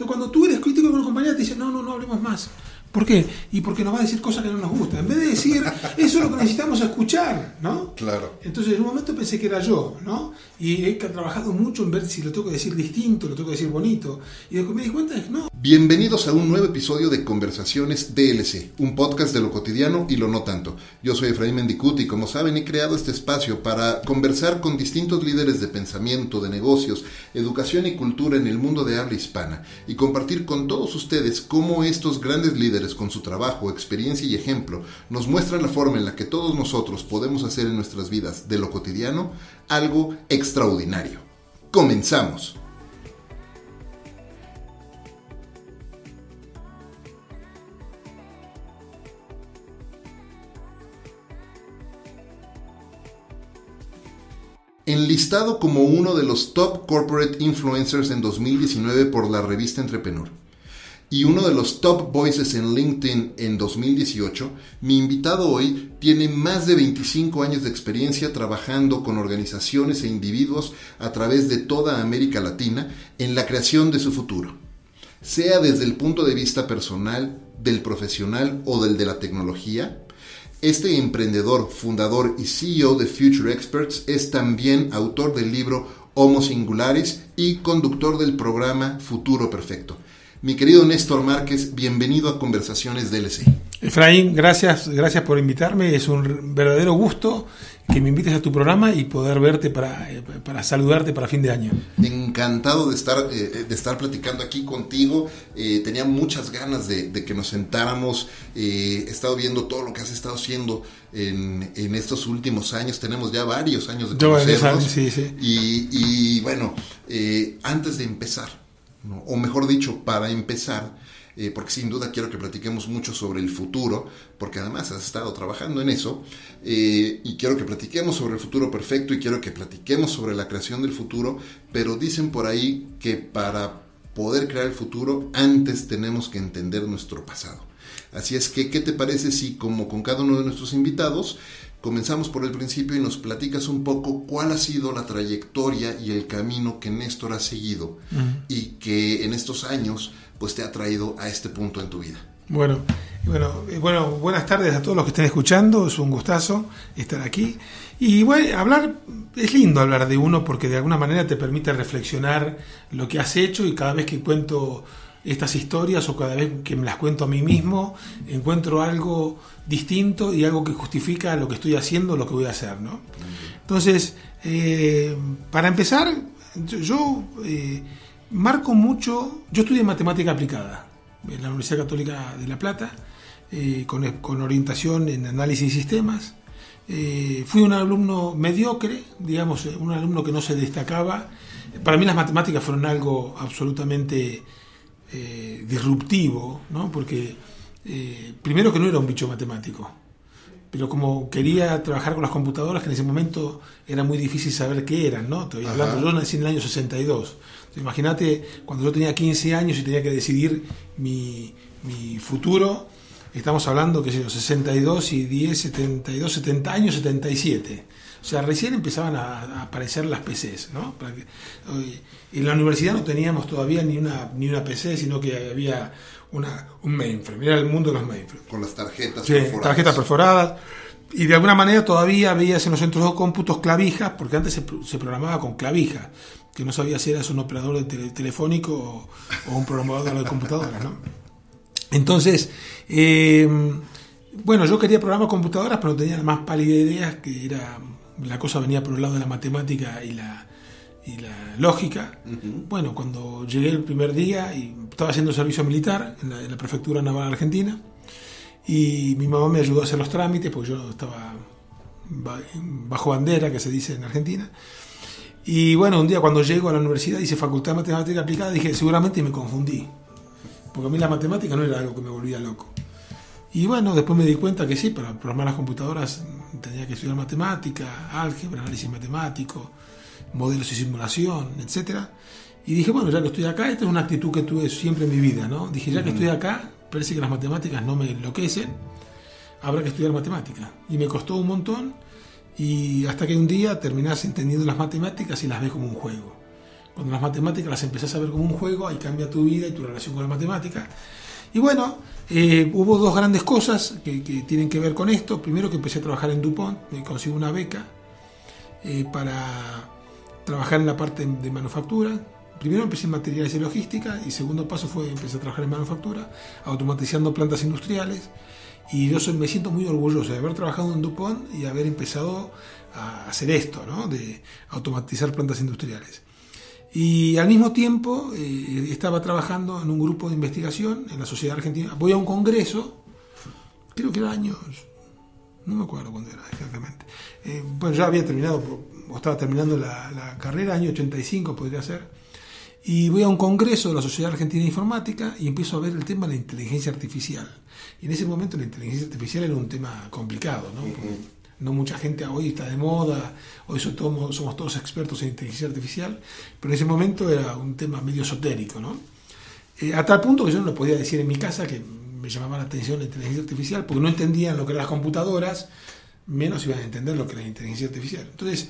Entonces, cuando tú eres crítico con una compañía, te dicen, no hablemos más. ¿Por qué? Y porque nos va a decir cosas que no nos gustan. En vez de decir, eso es lo que necesitamos escuchar, ¿no? Claro. Entonces, en un momento pensé que era yo, ¿no? Y he trabajado mucho en ver si lo tengo que decir distinto, lo tengo que decir bonito. Y después me di cuenta de que no. Bienvenidos a un nuevo episodio de Conversaciones DLC, un podcast de lo cotidiano y lo no tanto. Yo soy Efraín Mendicut y, como saben, he creado este espacio para conversar con distintos líderes de pensamiento, de negocios, educación y cultura en el mundo de habla hispana y compartir con todos ustedes cómo estos grandes líderes, con su trabajo, experiencia y ejemplo, nos muestran la forma en la que todos nosotros podemos hacer en nuestras vidas de lo cotidiano algo extraordinario. ¡Comenzamos! Enlistado como uno de los top corporate influencers en 2019 por la revista Entrepreneur y uno de los top voices en LinkedIn en 2018, mi invitado hoy tiene más de 25 años de experiencia trabajando con organizaciones e individuos a través de toda América Latina en la creación de su futuro, sea desde el punto de vista personal, del profesional o del de la tecnología. Este emprendedor, fundador y CEO de Future Experts es también autor del libro Homo Singularis y conductor del programa Futuro Perfecto. Mi querido Néstor Márquez, bienvenido a Conversaciones DLC. Efraín, gracias por invitarme. Es un verdadero gusto que me invites a tu programa y poder verte para saludarte para fin de año. Encantado de estar platicando aquí contigo. Tenía muchas ganas de que nos sentáramos. He estado viendo todo lo que has estado haciendo en estos últimos años. Tenemos ya varios años de conocernos. Sí. Y bueno, antes de empezar, ¿no? O mejor dicho, para empezar, porque sin duda quiero que platiquemos mucho sobre el futuro, porque además has estado trabajando en eso, y quiero que platiquemos sobre el futuro perfecto y quiero que platiquemos sobre la creación del futuro, pero dicen por ahí que para poder crear el futuro antes tenemos que entender nuestro pasado. Así es que, ¿qué te parece si, como con cada uno de nuestros invitados, comenzamos por el principio y nos platicas un poco cuál ha sido la trayectoria y el camino que Néstor ha seguido y que en estos años pues te ha traído a este punto en tu vida? Bueno, buenas tardes a todos los que estén escuchando. Es un gustazo estar aquí. Y bueno, es lindo hablar de uno porque de alguna manera te permite reflexionar lo que has hecho, y cada vez que cuento estas historias o cada vez que me las cuento a mí mismo, encuentro algo distinto y algo que justifica lo que estoy haciendo, lo que voy a hacer, ¿no? Entonces, para empezar, yo marco mucho. Yo estudié matemática aplicada en la Universidad Católica de La Plata, con orientación en análisis de sistemas. Fui un alumno mediocre, digamos, un alumno que no se destacaba. Para mí las matemáticas fueron algo absolutamente disruptivo, ¿no? Porque primero que no era un bicho matemático, pero como quería trabajar con las computadoras, que en ese momento era muy difícil saber qué eran, ¿no? Estoy hablando, yo nací en el año 62. Imagínate cuando yo tenía 15 años y tenía que decidir mi futuro. Estamos hablando, qué sé yo, 62 y 10, 72, 70 años, 77. O sea, recién empezaban a aparecer las PCs, ¿no? En la universidad no teníamos todavía ni una PC, sino que había un mainframe. Era el mundo de los mainframes. Con las tarjetas perforadas. Tarjetas perforadas. Y de alguna manera todavía veías en los centros de cómputos clavijas, porque antes se programaba con clavijas, que no sabías si eras un operador telefónico o un programador de computadoras, ¿no? Entonces, yo quería programar computadoras, pero no tenía la más pálida idea, que la cosa venía por el lado de la matemática y la lógica. Bueno, cuando llegué el primer día y estaba haciendo servicio militar en la Prefectura Naval Argentina, y mi mamá me ayudó a hacer los trámites, porque yo estaba bajo bandera, que se dice en Argentina. Y bueno, un día cuando llego a la universidad, hice Facultad de Matemática Aplicada, dije, seguramente me confundí, porque a mí la matemática no era algo que me volvía loco. Y bueno, después me di cuenta que sí, para programar las computadoras tenía que estudiar matemática, álgebra, análisis matemático, modelos y simulación, etcétera. Y dije, bueno, ya que estoy acá, esta es una actitud que tuve siempre en mi vida, ¿no? Dije, ya que estoy acá, parece que las matemáticas no me enloquecen, habrá que estudiar matemática. Y me costó un montón, y hasta que un día terminás entendiendo las matemáticas y las ves como un juego. Cuando las matemáticas las empezás a ver como un juego, ahí cambia tu vida y tu relación con la matemática. Y bueno, hubo dos grandes cosas que tienen que ver con esto. Primero, que empecé a trabajar en DuPont, me conseguí una beca para trabajar en la parte de manufactura. Primero empecé en materiales y logística, y segundo paso fue empecé a trabajar en manufactura, automatizando plantas industriales. Y yo me siento muy orgulloso de haber trabajado en DuPont y haber empezado a hacer esto, ¿no? De automatizar plantas industriales. Y al mismo tiempo estaba trabajando en un grupo de investigación en la Sociedad Argentina. Voy a un congreso, creo que era años, no me acuerdo cuándo era exactamente. Bueno, ya había terminado, o estaba terminando la carrera, año 85 podría ser. Y voy a un congreso de la Sociedad Argentina de Informática y empiezo a ver el tema de la inteligencia artificial. Y en ese momento la inteligencia artificial era un tema complicado, ¿no? Porque no mucha gente hoy está de moda, hoy somos todos expertos en inteligencia artificial, pero en ese momento era un tema medio esotérico, ¿no? A tal punto que yo no lo podía decir en mi casa, que me llamaba la atención la inteligencia artificial, porque no entendían lo que eran las computadoras, menos iban a entender lo que era la inteligencia artificial. Entonces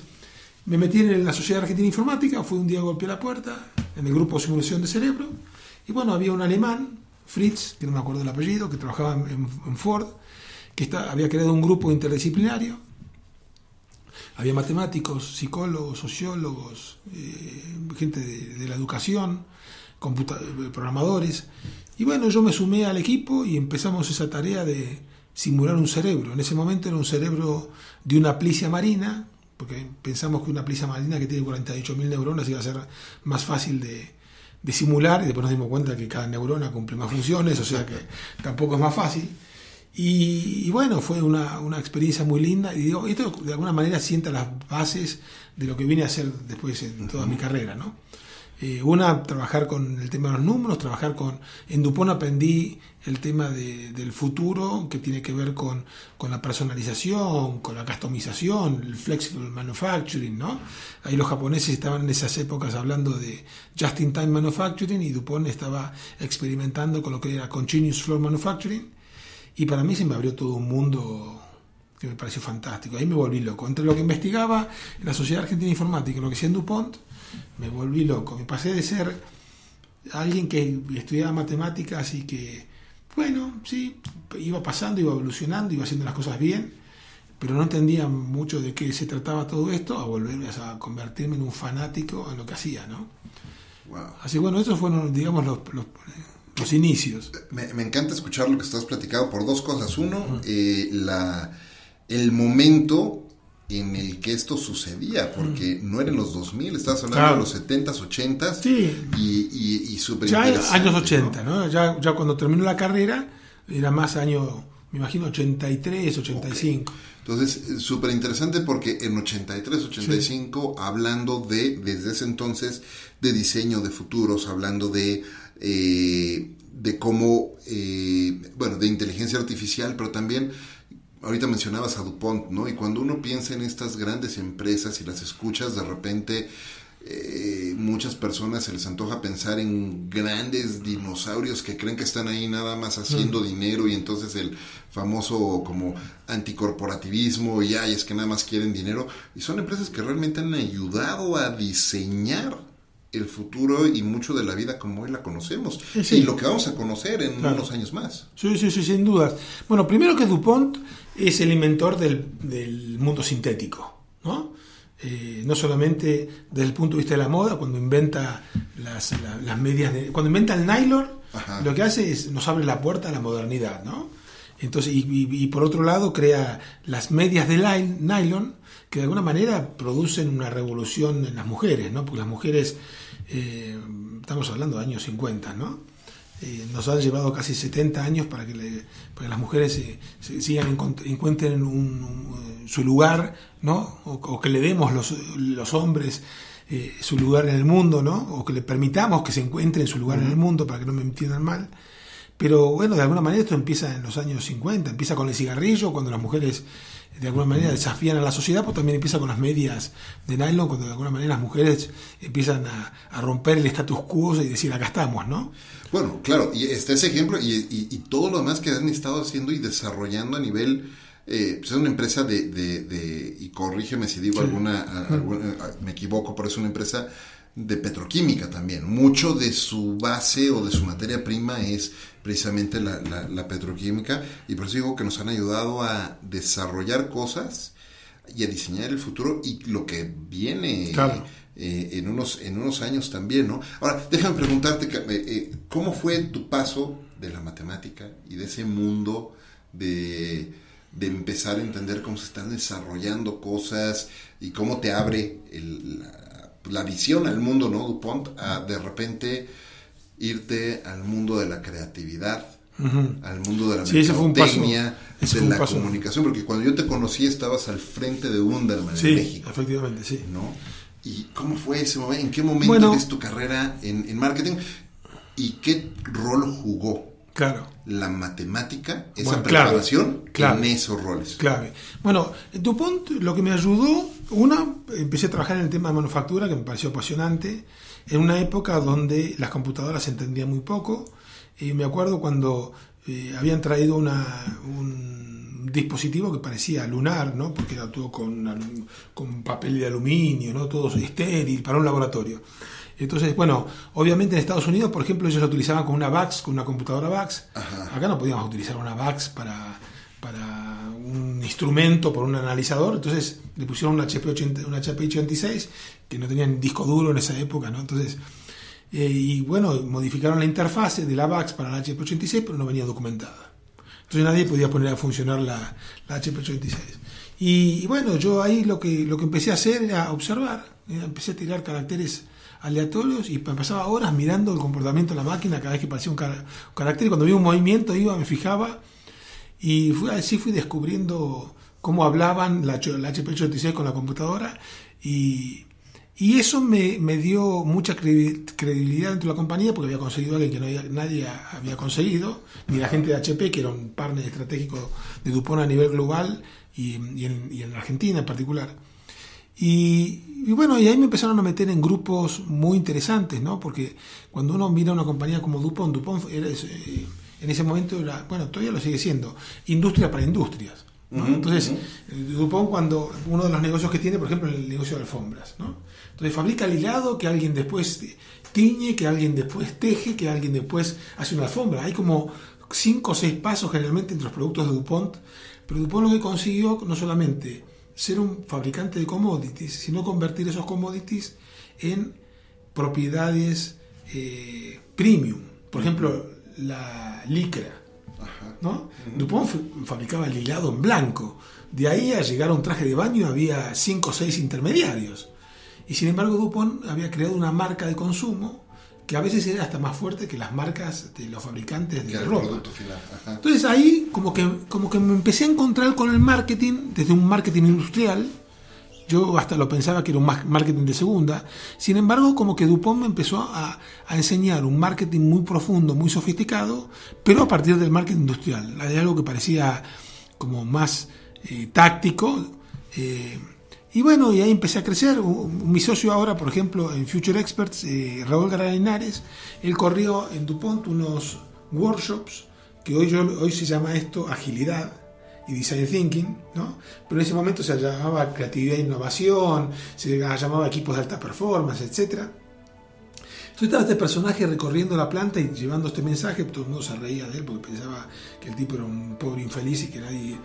me metí en la Sociedad Argentina de Informática, fui un día, golpeé la puerta, en el grupo de simulación de cerebro, y bueno, había un alemán, Fritz, que no me acuerdo el apellido, que trabajaba en Ford, que había creado un grupo interdisciplinario. Había matemáticos, psicólogos, sociólogos, gente de la educación, programadores. Y bueno, yo me sumé al equipo y empezamos esa tarea de simular un cerebro. En ese momento era un cerebro de una plicia marina, porque pensamos que una plicia marina que tiene 48.000 neuronas iba a ser más fácil de simular, y después nos dimos cuenta que cada neurona cumple más funciones, o sea que tampoco es más fácil. Y bueno, fue una experiencia muy linda, y digo, esto de alguna manera sienta las bases de lo que vine a hacer después en toda mi carrera, ¿no? Trabajar con el tema de los números, en DuPont aprendí el tema del futuro, que tiene que ver con la personalización, con la customización, el flexible manufacturing, ¿no? Ahí los japoneses estaban en esas épocas hablando de just-in-time manufacturing, y DuPont estaba experimentando con lo que era continuous flow manufacturing, y para mí se me abrió todo un mundo que me pareció fantástico. Ahí me volví loco. Entre lo que investigaba en la Sociedad Argentina de Informática y lo que hacía en DuPont, me volví loco. Me pasé de ser alguien que estudiaba matemáticas y que, bueno, sí, iba pasando, iba evolucionando, iba haciendo las cosas bien, pero no entendía mucho de qué se trataba todo esto, a volver a convertirme en un fanático en lo que hacía, ¿no? Wow. Así, bueno, esos fueron, digamos, los inicios. Me encanta escuchar lo que estás platicando por dos cosas. Uno, el momento en el que esto sucedía, porque no era en los 2000, estabas hablando de los 70s, 80s, sí. y súper ya interesante. Años 80, ¿no? Ya cuando terminó la carrera, era más año, me imagino, 83, 85. Okay. Entonces, súper interesante porque en 83, 85, sí, hablando desde ese entonces, de diseño de futuros, hablando de cómo, de inteligencia artificial, pero también, ahorita mencionabas a DuPont, ¿no? Y cuando uno piensa en estas grandes empresas y las escuchas, de repente muchas personas se les antoja pensar en grandes dinosaurios que creen que están ahí nada más haciendo dinero, y entonces el famoso como anticorporativismo, y es que nada más quieren dinero, y son empresas que realmente han ayudado a diseñar el futuro y mucho de la vida como hoy la conocemos, sí, y lo que vamos a conocer en unos años más. Sí, sin dudas. Bueno, primero que DuPont es el inventor del mundo sintético, ¿no? No solamente desde el punto de vista de la moda, cuando inventa las medias cuando inventa el nylon, lo que hace es nos abre la puerta a la modernidad, ¿no? Entonces, y por otro lado crea las medias de nylon, que de alguna manera producen una revolución en las mujeres, ¿no? Porque las mujeres, estamos hablando de años 50, ¿no? Nos han llevado casi 70 años para que las mujeres encuentren su lugar, ¿no? O que le demos los hombres su lugar en el mundo, ¿no? O que le permitamos que se encuentren su lugar en el mundo, para que no me entiendan mal. Pero bueno, de alguna manera esto empieza en los años 50, empieza con el cigarrillo, cuando las mujeres de alguna manera desafían a la sociedad, pero también empieza con las medias de nylon, cuando de alguna manera las mujeres empiezan a romper el status quo y decir, acá estamos, ¿no? Bueno, claro, y está ese ejemplo y todo lo demás que han estado haciendo y desarrollando a nivel, es una empresa y corrígeme si digo alguna, me equivoco, pero es una empresa de petroquímica también. Mucho de su base o de su materia prima es precisamente la petroquímica, y por eso digo que nos han ayudado a desarrollar cosas y a diseñar el futuro y lo que viene en unos años también, ¿no? Ahora, déjame preguntarte, ¿cómo fue tu paso de la matemática y de ese mundo de empezar a entender cómo se están desarrollando cosas y cómo te abre la visión al mundo, ¿no? DuPont, a de repente irte al mundo de la creatividad, al mundo de la mercadotecnia, de la comunicación, porque cuando yo te conocí estabas al frente de Wunderman en México. Efectivamente, sí. ¿No? ¿Y cómo fue ese momento? ¿En qué momento es tu carrera en marketing? ¿Y qué rol jugó la matemática, esa preparación en esos roles? Clave. Bueno, DuPont lo que me ayudó, empecé a trabajar en el tema de manufactura, que me pareció apasionante, en una época donde las computadoras se entendían muy poco. Me acuerdo cuando habían traído un dispositivo que parecía lunar, ¿no? Porque era todo con papel de aluminio, ¿no? Todo estéril para un laboratorio. Entonces, bueno, obviamente en Estados Unidos, por ejemplo, ellos lo utilizaban con una VAX, con una computadora VAX. Ajá. Acá no podíamos utilizar una VAX para un instrumento, por un analizador. Entonces le pusieron una HP 86, que no tenían disco duro en esa época, ¿no? Entonces, y bueno, modificaron la interfase de la VAX para la HP 86, pero no venía documentada. Entonces nadie podía poner a funcionar la HP 86. Y bueno, yo ahí lo que empecé a hacer era observar. Empecé a tirar caracteres aleatorios y pasaba horas mirando el comportamiento de la máquina cada vez que aparecía un carácter. Cuando vi un movimiento me fijaba, y así fui descubriendo cómo hablaban la HP 86 con la computadora, y eso me dio mucha credibilidad dentro de la compañía, porque había conseguido algo que nadie había conseguido, ni la gente de HP, que era un partner estratégico de DuPont a nivel global y en Argentina en particular. Y bueno, y ahí me empezaron a meter en grupos muy interesantes, ¿no? Porque cuando uno mira una compañía como DuPont era, en ese momento era, bueno, todavía lo sigue siendo, industria para industrias, ¿no? Entonces, DuPont, cuando uno de los negocios que tiene, por ejemplo, el negocio de alfombras, ¿no? Entonces fabrica el hilado que alguien después tiñe, que alguien después teje, que alguien después hace una alfombra. Hay como 5 o 6 pasos generalmente entre los productos de DuPont, pero DuPont lo que consiguió no solamente ser un fabricante de commodities, sino convertir esos commodities en propiedades premium. Por ejemplo, la licra, ¿no? DuPont fabricaba el hilado en blanco. De ahí a llegar a un traje de baño había 5 o 6 intermediarios. Y sin embargo DuPont había creado una marca de consumo que a veces era hasta más fuerte que las marcas de los fabricantes de ropa. Entonces ahí como que me empecé a encontrar con el marketing desde un marketing industrial. Yo hasta lo pensaba que era un marketing de segunda. Sin embargo, como que DuPont me empezó a enseñar un marketing muy profundo, muy sofisticado, pero a partir del marketing industrial. Hay algo que parecía como más táctico. Y bueno, y ahí empecé a crecer. Mi socio ahora, por ejemplo, en Future Experts, Raúl Garaynares, él corrió en DuPont unos workshops que hoy se llama esto agilidad y design thinking, ¿no? Pero en ese momento se llamaba creatividad e innovación, se llamaba equipos de alta performance, etcétera. Entonces estaba este personaje recorriendo la planta y llevando este mensaje. Todo el mundo se reía de él porque pensaba que el tipo era un pobre infeliz y que nadie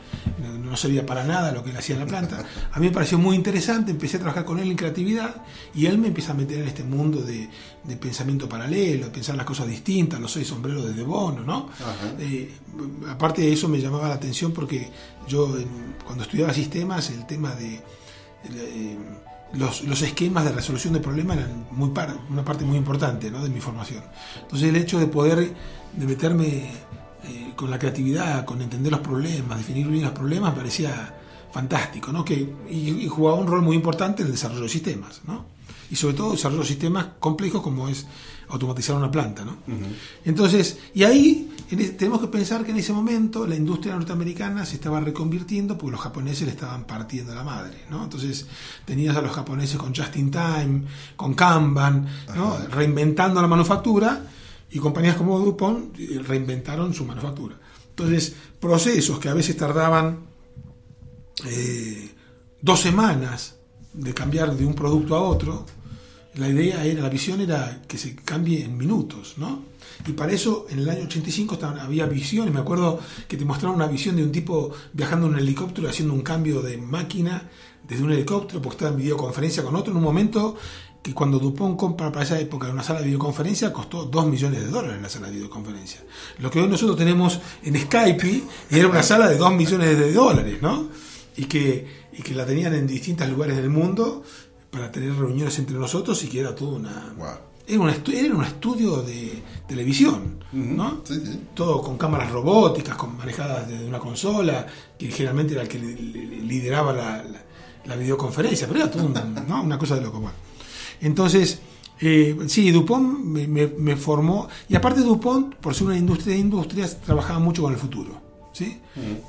no servía para nada lo que él hacía en la planta. A mí me pareció muy interesante, empecé a trabajar con él en creatividad y él me empieza a meter en este mundo de pensamiento paralelo, de pensar las cosas distintas, los 6 sombreros de De Bono, ¿no? Aparte de eso me llamaba la atención porque yo cuando estudiaba sistemas, el tema de los esquemas de resolución de problemas eran una parte muy importante, ¿no?, de mi formación. Entonces el hecho de meterme con la creatividad, con entender los problemas, definir bien los problemas, me parecía fantástico, ¿no? Y jugaba un rol muy importante en el desarrollo de sistemas, ¿no? Y sobre todo desarrollo de sistemas complejos como es automatizar una planta, ¿no? Entonces, y ahí tenemos que pensar que en ese momento la industria norteamericana se estaba reconvirtiendo porque los japoneses le estaban partiendo la madre, ¿no? Entonces tenías a los japoneses con Just in Time, con Kanban, ¿no?, reinventando la manufactura, y compañías como DuPont reinventaron su manufactura. Entonces, procesos que a veces tardaban 2 semanas de cambiar de un producto a otro, la visión era que se cambie en minutos, ¿no? Y para eso, en el año 85 había visiones. Me acuerdo que te mostraron una visión de un tipo viajando en un helicóptero, haciendo un cambio de máquina desde un helicóptero, porque estaba en videoconferencia con otro, en un momento que cuando DuPont compra para esa época una sala de videoconferencia, costó $2 millones la sala de videoconferencia. Lo que hoy nosotros tenemos en Skype era una sala de $2 millones, ¿no? Y que la tenían en distintos lugares del mundo para tener reuniones entre nosotros, y que era todo una... Wow. Era un estudio de televisión, ¿no? Sí, sí. Todo con cámaras robóticas, manejadas desde una consola, que generalmente era el que lideraba la videoconferencia, pero era todo ¿no? Una cosa de loco. Bueno. Entonces, sí, DuPont me formó, y aparte DuPont, por ser una industria de industrias, trabajaba mucho con el futuro, ¿sí?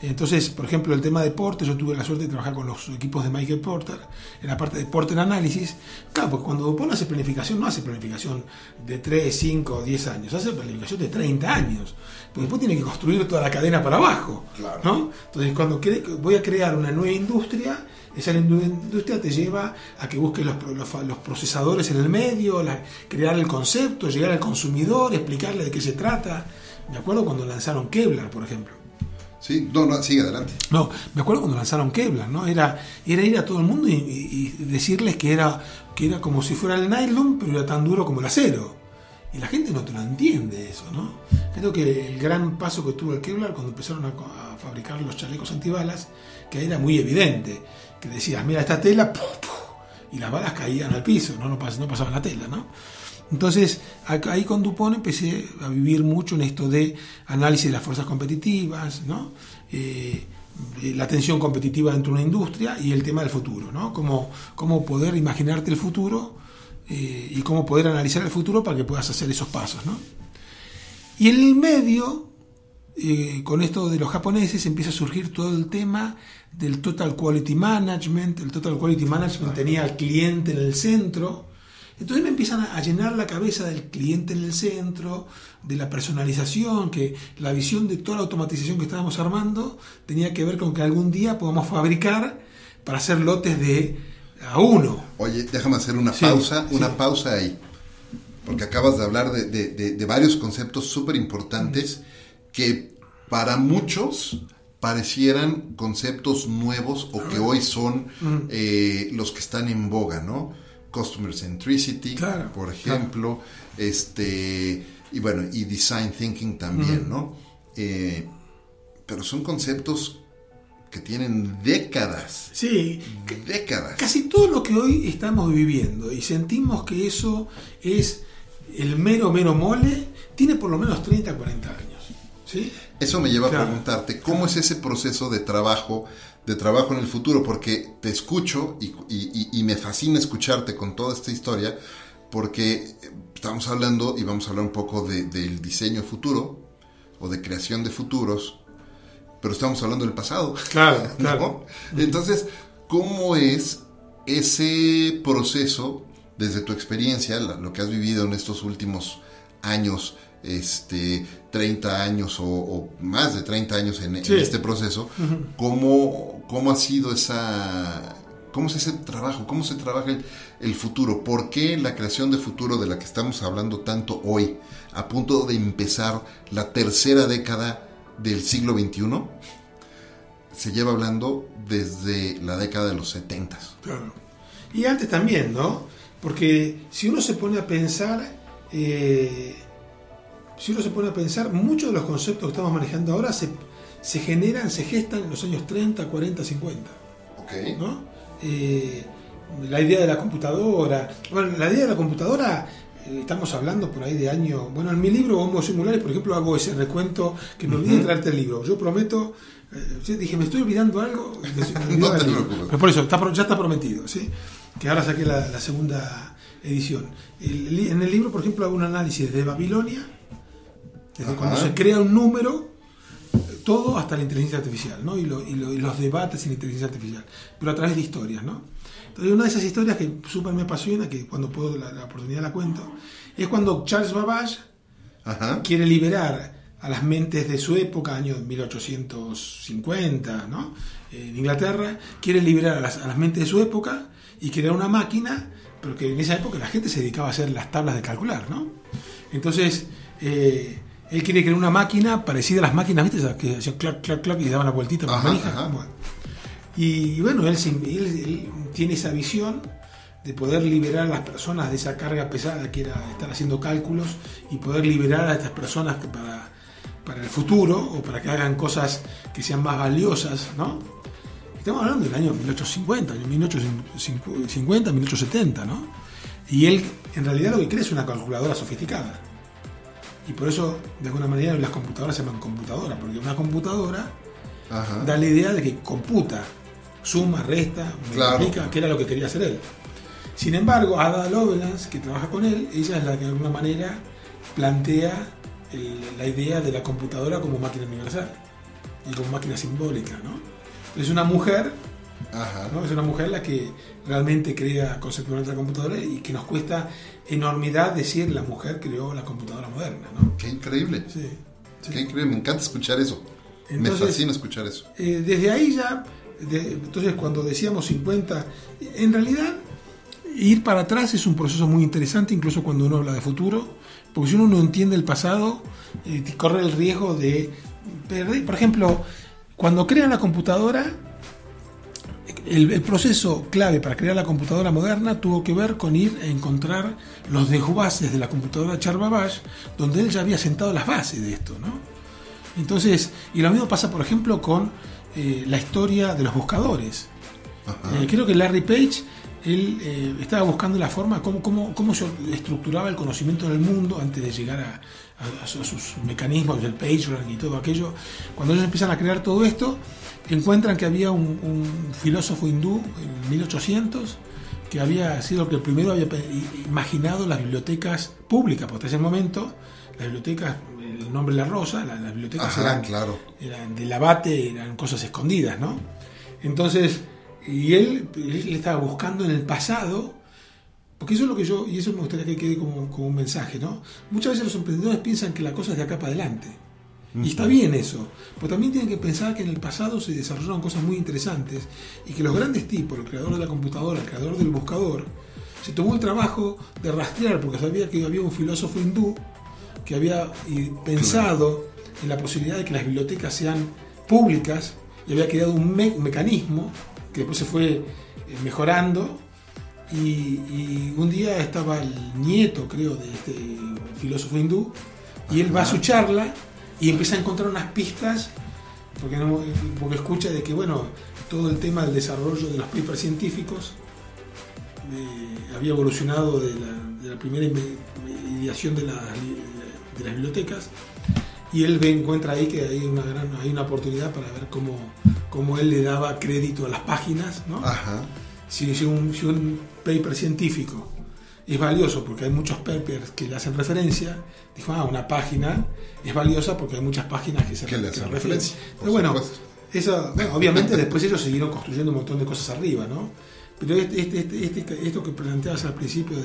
Entonces, por ejemplo, el tema de Porter, yo tuve la suerte de trabajar con los equipos de Michael Porter en la parte de Porter Análisis. Claro, porque cuando DuPont hace planificación, no hace planificación de 3, 5, 10 años, hace planificación de 30 años, porque después tiene que construir toda la cadena para abajo, claro, ¿no? Entonces, cuando voy a crear una nueva industria, esa industria te lleva a que busques los procesadores en el medio, crear el concepto, llegar al consumidor, explicarle de qué se trata. Me acuerdo cuando lanzaron Kevlar, por ejemplo. Sí, no, sigue adelante. No, me acuerdo cuando lanzaron Kevlar, ¿no? Era ir a todo el mundo y decirles que era como si fuera el nylon, pero era tan duro como el acero. Y la gente no te lo entiende eso, ¿no? Creo que el gran paso que tuvo el Kevlar cuando empezaron a fabricar los chalecos antibalas, que era muy evidente, que decías, mira esta tela, ¡puf, puf! Y las balas caían al piso, no pasaban la tela, ¿no? Entonces, ahí con DuPont empecé a vivir mucho en esto de análisis de las fuerzas competitivas, ¿no? La tensión competitiva dentro de una industria y el tema del futuro, ¿no? Cómo poder imaginarte el futuro y cómo poder analizar el futuro para que puedas hacer esos pasos, ¿no? Y en el medio, con esto de los japoneses, empieza a surgir todo el tema del Total Quality Management. El Total Quality Management tenía al cliente en el centro. Entonces me empiezan a llenar la cabeza del cliente en el centro, de la personalización, que la visión de toda la automatización que estábamos armando tenía que ver con que algún día podamos fabricar para hacer lotes de a uno. Oye, déjame hacer una pausa ahí, porque acabas de hablar de varios conceptos súper importantes que para muchos parecieran conceptos nuevos o que hoy son los que están en boga, ¿no? Customer centricity, claro, por ejemplo, claro. Y bueno, y design thinking también, ¿no? Pero son conceptos que tienen décadas. Sí, décadas. Casi todo lo que hoy estamos viviendo y sentimos que eso es el mero mole, tiene por lo menos 30, 40 años. ¿Sí? Eso me lleva a preguntarte, ¿cómo es ese proceso de trabajo en el futuro? Porque te escucho y me fascina escucharte con toda esta historia, porque estamos hablando y vamos a hablar un poco del diseño futuro o de creación de futuros, pero estamos hablando del pasado. Claro, ¿no? claro. Entonces, ¿cómo es ese proceso desde tu experiencia, lo que has vivido en estos últimos años, 30 años o más de 30 años en este proceso? ¿Cómo ha sido cómo es ese trabajo? ¿Cómo se trabaja el futuro? ¿Por qué la creación de futuro de la que estamos hablando tanto hoy, a punto de empezar la tercera década del siglo XXI, se lleva hablando desde la década de los 70? Claro. Y antes también, ¿no? Porque si uno se pone a pensar, muchos de los conceptos que estamos manejando ahora se gestan en los años 30, 40, 50. Okay. ¿No? La idea de la computadora. Bueno, la idea de la computadora, estamos hablando por ahí de año. Bueno, en mi libro Homo Simulares, por ejemplo, hago ese recuento, que me olvidé de traerte el libro. Yo prometo, dije, me estoy olvidando algo. No te preocupes. Pero por eso, ya está prometido, ¿sí? Que ahora saqué la segunda edición. En el libro, por ejemplo, hago un análisis de Babilonia, desde cuando se crea un número, todo hasta la inteligencia artificial, ¿no? Y los debates en inteligencia artificial, pero a través de historias, ¿no? Entonces, una de esas historias que súper me apasiona, que cuando puedo la oportunidad la cuento, es cuando Charles Babbage quiere liberar a las mentes de su época, año 1850, ¿no? En Inglaterra, quiere liberar a las mentes de su época y crear una máquina pero que en esa época la gente se dedicaba a hacer las tablas de calcular, ¿no? Entonces, él quiere crear una máquina parecida a las máquinas, ¿viste? Esas que hacían clac, clac, clac y daban la vueltita con la manija. Bueno. Y bueno, él tiene esa visión de poder liberar a las personas de esa carga pesada que era estar haciendo cálculos y poder liberar a estas personas que para el futuro o para que hagan cosas que sean más valiosas, ¿no? Estamos hablando del año 1850, año 1850, 1870, ¿no? Y él en realidad lo que cree es una calculadora sofisticada. Y por eso, de alguna manera, las computadoras se llaman computadoras, porque una computadora da la idea de que computa, suma, resta, multiplica, que era lo que quería hacer él. Sin embargo, Ada Lovelace, que trabaja con él, ella es la que de alguna manera plantea la idea de la computadora como máquina universal y como máquina simbólica, ¿no? Es una mujer, ¿no? Es una mujer la que realmente crea conceptualmente la computadora y que nos cuesta enormidad decir la mujer creó la computadora moderna, ¿no? Qué increíble. Sí. Qué increíble, me encanta escuchar eso. Entonces, me fascina escuchar eso. Desde ahí ya, entonces cuando decíamos 50, en realidad ir para atrás es un proceso muy interesante, incluso cuando uno habla de futuro, porque si uno no entiende el pasado, corre el riesgo de perder. Por ejemplo, cuando crean la computadora, el proceso clave para crear la computadora moderna tuvo que ver con ir a encontrar los desguaces de la computadora Charles Babbage, donde él ya había sentado las bases de esto, ¿no? Entonces, y lo mismo pasa, por ejemplo, con la historia de los buscadores. Creo que Larry Page, él estaba buscando la forma, cómo se estructuraba el conocimiento del mundo antes de llegar a sus mecanismos del PageRank y todo aquello. Cuando ellos empiezan a crear todo esto, encuentran que había un filósofo hindú en 1800 que había sido el que primero había imaginado las bibliotecas públicas, porque hasta ese momento las bibliotecas, el nombre de la rosa, las bibliotecas eran del abate, eran cosas escondidas, ¿no? Entonces, y él estaba buscando en el pasado, porque eso es lo que y eso me gustaría que quede como un mensaje, ¿no? Muchas veces los emprendedores piensan que la cosa es de acá para adelante. Y está bien eso, pero también tienen que pensar que en el pasado se desarrollaron cosas muy interesantes y que los grandes tipos, el creador de la computadora, el creador del buscador, se tomó el trabajo de rastrear, porque sabía que había un filósofo hindú que había pensado en la posibilidad de que las bibliotecas sean públicas y había creado un mecanismo que después se fue mejorando. Y un día estaba el nieto, creo, de este filósofo hindú, y él va a su charla y empieza a encontrar unas pistas, porque escucha de que, bueno, todo el tema del desarrollo de los papers científicos había evolucionado de la primera ideación de las bibliotecas, y él encuentra ahí que hay una oportunidad para ver cómo él le daba crédito a las páginas, ¿no? Si un paper científico es valioso porque hay muchos papers que le hacen referencia, dijo, una página es valiosa porque hay muchas páginas que le hacen referencia. Pero bueno, obviamente después ellos siguieron construyendo un montón de cosas arriba, ¿no? Pero esto que planteabas al principio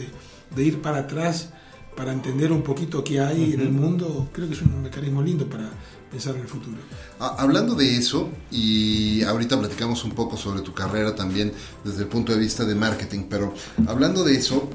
de ir para atrás para entender un poquito qué hay en el mundo, creo que es un mecanismo lindo para pensar en el futuro. Hablando de eso, y ahorita platicamos un poco sobre tu carrera también desde el punto de vista de marketing, pero hablando de eso,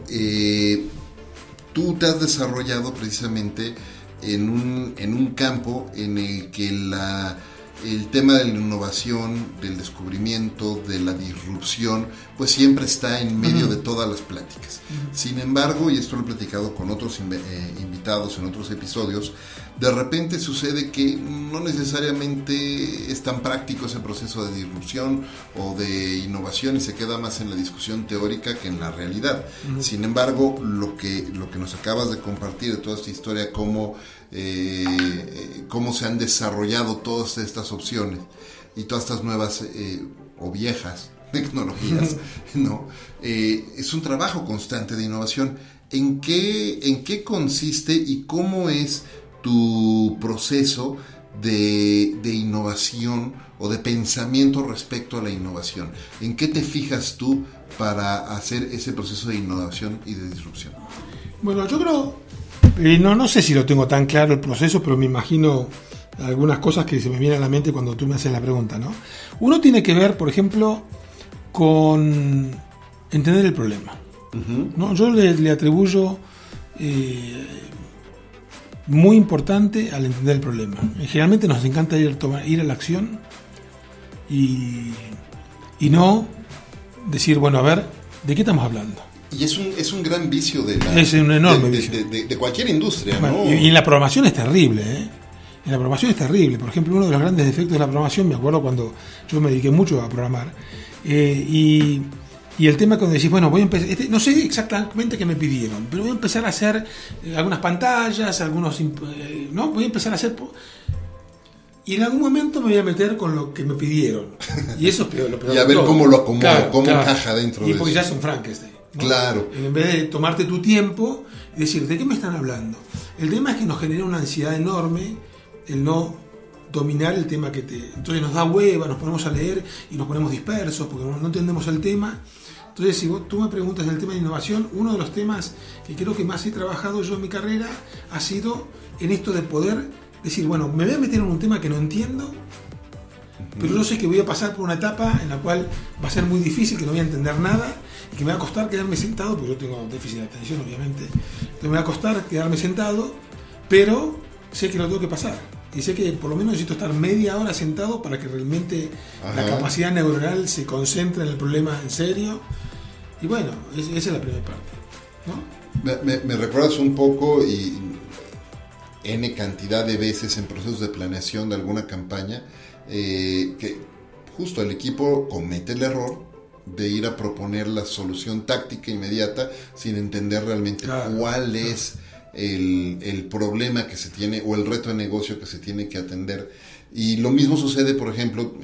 tú te has desarrollado precisamente en un campo en el que el tema de la innovación, del descubrimiento, de la disrupción, pues siempre está en medio de todas las pláticas. Sin embargo, y esto lo he platicado con otros invitados en otros episodios, de repente sucede que no necesariamente es tan práctico ese proceso de disrupción o de innovación y se queda más en la discusión teórica que en la realidad. Sin embargo, lo que nos acabas de compartir de toda esta historia, cómo se han desarrollado todas estas opciones y todas estas nuevas o viejas tecnologías, ¿no? Es un trabajo constante de innovación. ¿En qué consiste y cómo es tu proceso de innovación o de pensamiento respecto a la innovación? ¿En qué te fijas tú para hacer ese proceso de innovación y de disrupción? Bueno, yo creo, no sé si lo tengo tan claro el proceso, pero me imagino algunas cosas que se me vienen a la mente cuando tú me haces la pregunta, ¿no? Uno tiene que ver, por ejemplo, con entender el problema. ¿no? Yo le atribuyo muy importante al entender el problema. Generalmente nos encanta ir a la acción y no decir, bueno, a ver, ¿de qué estamos hablando? Y es un gran vicio es un enorme vicio de cualquier industria, bueno, ¿no? Y en la programación es terrible, ¿eh? En la programación es terrible. Por ejemplo, uno de los grandes defectos de la programación, me acuerdo cuando yo me dediqué mucho a programar, y el tema cuando decís, bueno, voy a empezar, no sé exactamente qué me pidieron, pero voy a empezar a hacer algunas pantallas, no, voy a empezar a hacer... Y en algún momento me voy a meter con lo que me pidieron. Y eso es peor, lo peor. Y a ver cómo lo acomodo, claro, cómo encaja dentro de eso. Y porque ya es un Frankenstein, ¿no? Claro. En vez de tomarte tu tiempo y decir, ¿de qué me están hablando? El tema es que nos genera una ansiedad enorme el no dominar el tema entonces nos da hueva, nos ponemos a leer y nos ponemos dispersos porque no entendemos el tema. Entonces, si tú me preguntas del tema de innovación, uno de los temas que creo que más he trabajado yo en mi carrera ha sido en esto de poder decir, bueno, me voy a meter en un tema que no entiendo, pero yo sé que voy a pasar por una etapa en la cual va a ser muy difícil, que no voy a entender nada y que me va a costar quedarme sentado, porque yo tengo déficit de atención, obviamente. Entonces me va a costar quedarme sentado, pero sé que lo tengo que pasar. Y sé que por lo menos necesito estar media hora sentado para que realmente la capacidad neuronal se concentre en el problema en serio. Y bueno, esa es la primera parte, ¿no? Me recuerdas un poco y N cantidad de veces en procesos de planeación de alguna campaña que justo el equipo comete el error de ir a proponer la solución táctica inmediata sin entender realmente cuál es el problema que se tiene o el reto de negocio que se tiene que atender. Y lo mismo sucede, por ejemplo,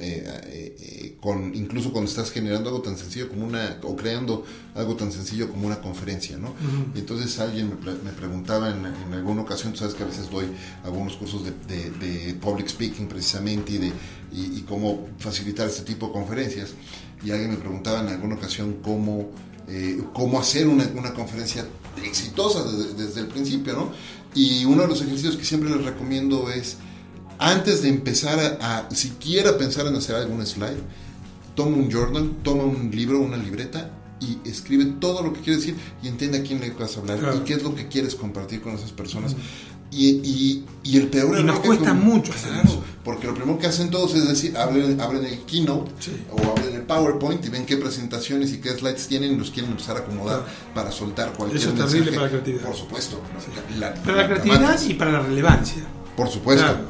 incluso cuando estás generando algo tan sencillo como o creando algo tan sencillo como una conferencia, ¿no? Y entonces alguien me preguntaba en alguna ocasión, tú sabes que a veces doy algunos cursos de public speaking precisamente y cómo facilitar este tipo de conferencias, y alguien me preguntaba en alguna ocasión cómo hacer una conferencia exitosa desde el principio, ¿no? Y uno de los ejercicios que siempre les recomiendo es, antes de empezar a siquiera pensar en hacer algún slide, toma un journal, toma un libro, una libreta y escribe todo lo que quieres decir y entiende a quién le vas a hablar y qué es lo que quieres compartir con esas personas. Y el peor error, y nos cuesta mucho hacer eso, porque lo primero que hacen todos es decir, abren el Keynote o abren el PowerPoint y ven qué presentaciones y qué slides tienen y los quieren empezar a acomodar para soltar cualquier mensaje. Eso es terrible para la creatividad. Por supuesto. Para la creatividad y para la relevancia. Por supuesto. Claro.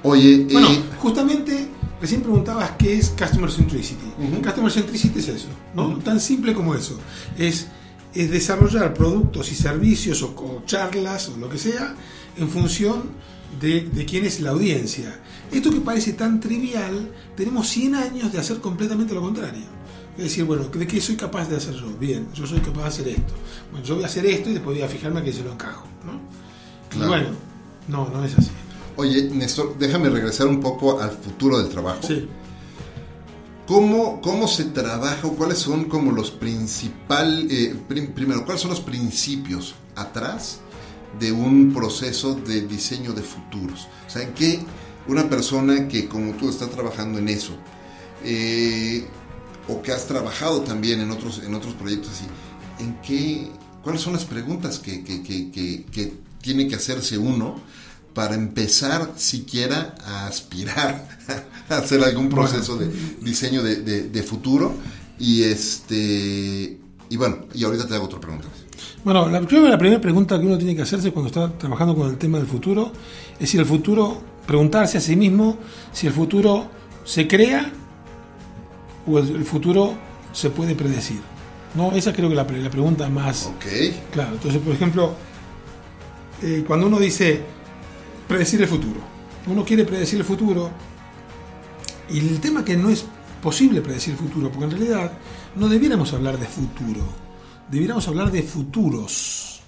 ¿No? Oye, bueno, justamente recién preguntabas qué es Customer Centricity. Customer Centricity es eso, ¿no? Tan simple como eso. Es desarrollar productos y servicios o charlas o lo que sea en función de quién es la audiencia. Esto que parece tan trivial, tenemos 100 años de hacer completamente lo contrario. Es decir, bueno, ¿de qué soy capaz de hacer yo? Bien, yo soy capaz de hacer esto. Bueno, yo voy a hacer esto y después voy a fijarme a qué se lo encajo, ¿no? Claro. Y bueno, no es así. Oye, Néstor, déjame regresar un poco al futuro del trabajo. Sí. ¿Cómo se trabaja o cuáles son como los principales... primero, ¿cuáles son los principios atrás de un proceso de diseño de futuros? O sea, ¿en qué una persona que como tú está trabajando en eso, o que has trabajado también en otros proyectos así, cuáles son las preguntas que tiene que hacerse uno para empezar siquiera a aspirar a hacer algún proceso de diseño de futuro? Y ahorita te hago otra pregunta. Bueno, la primera pregunta que uno tiene que hacerse cuando está trabajando con el tema del futuro es si el futuro, preguntarse a sí mismo si el futuro se crea o el futuro se puede predecir, ¿no? Esa creo que la pregunta más... Claro, entonces, por ejemplo, cuando uno dice predecir el futuro, uno quiere predecir el futuro, y el tema que no es posible predecir el futuro, porque en realidad no debiéramos hablar de futuro, debiéramos hablar de futuros.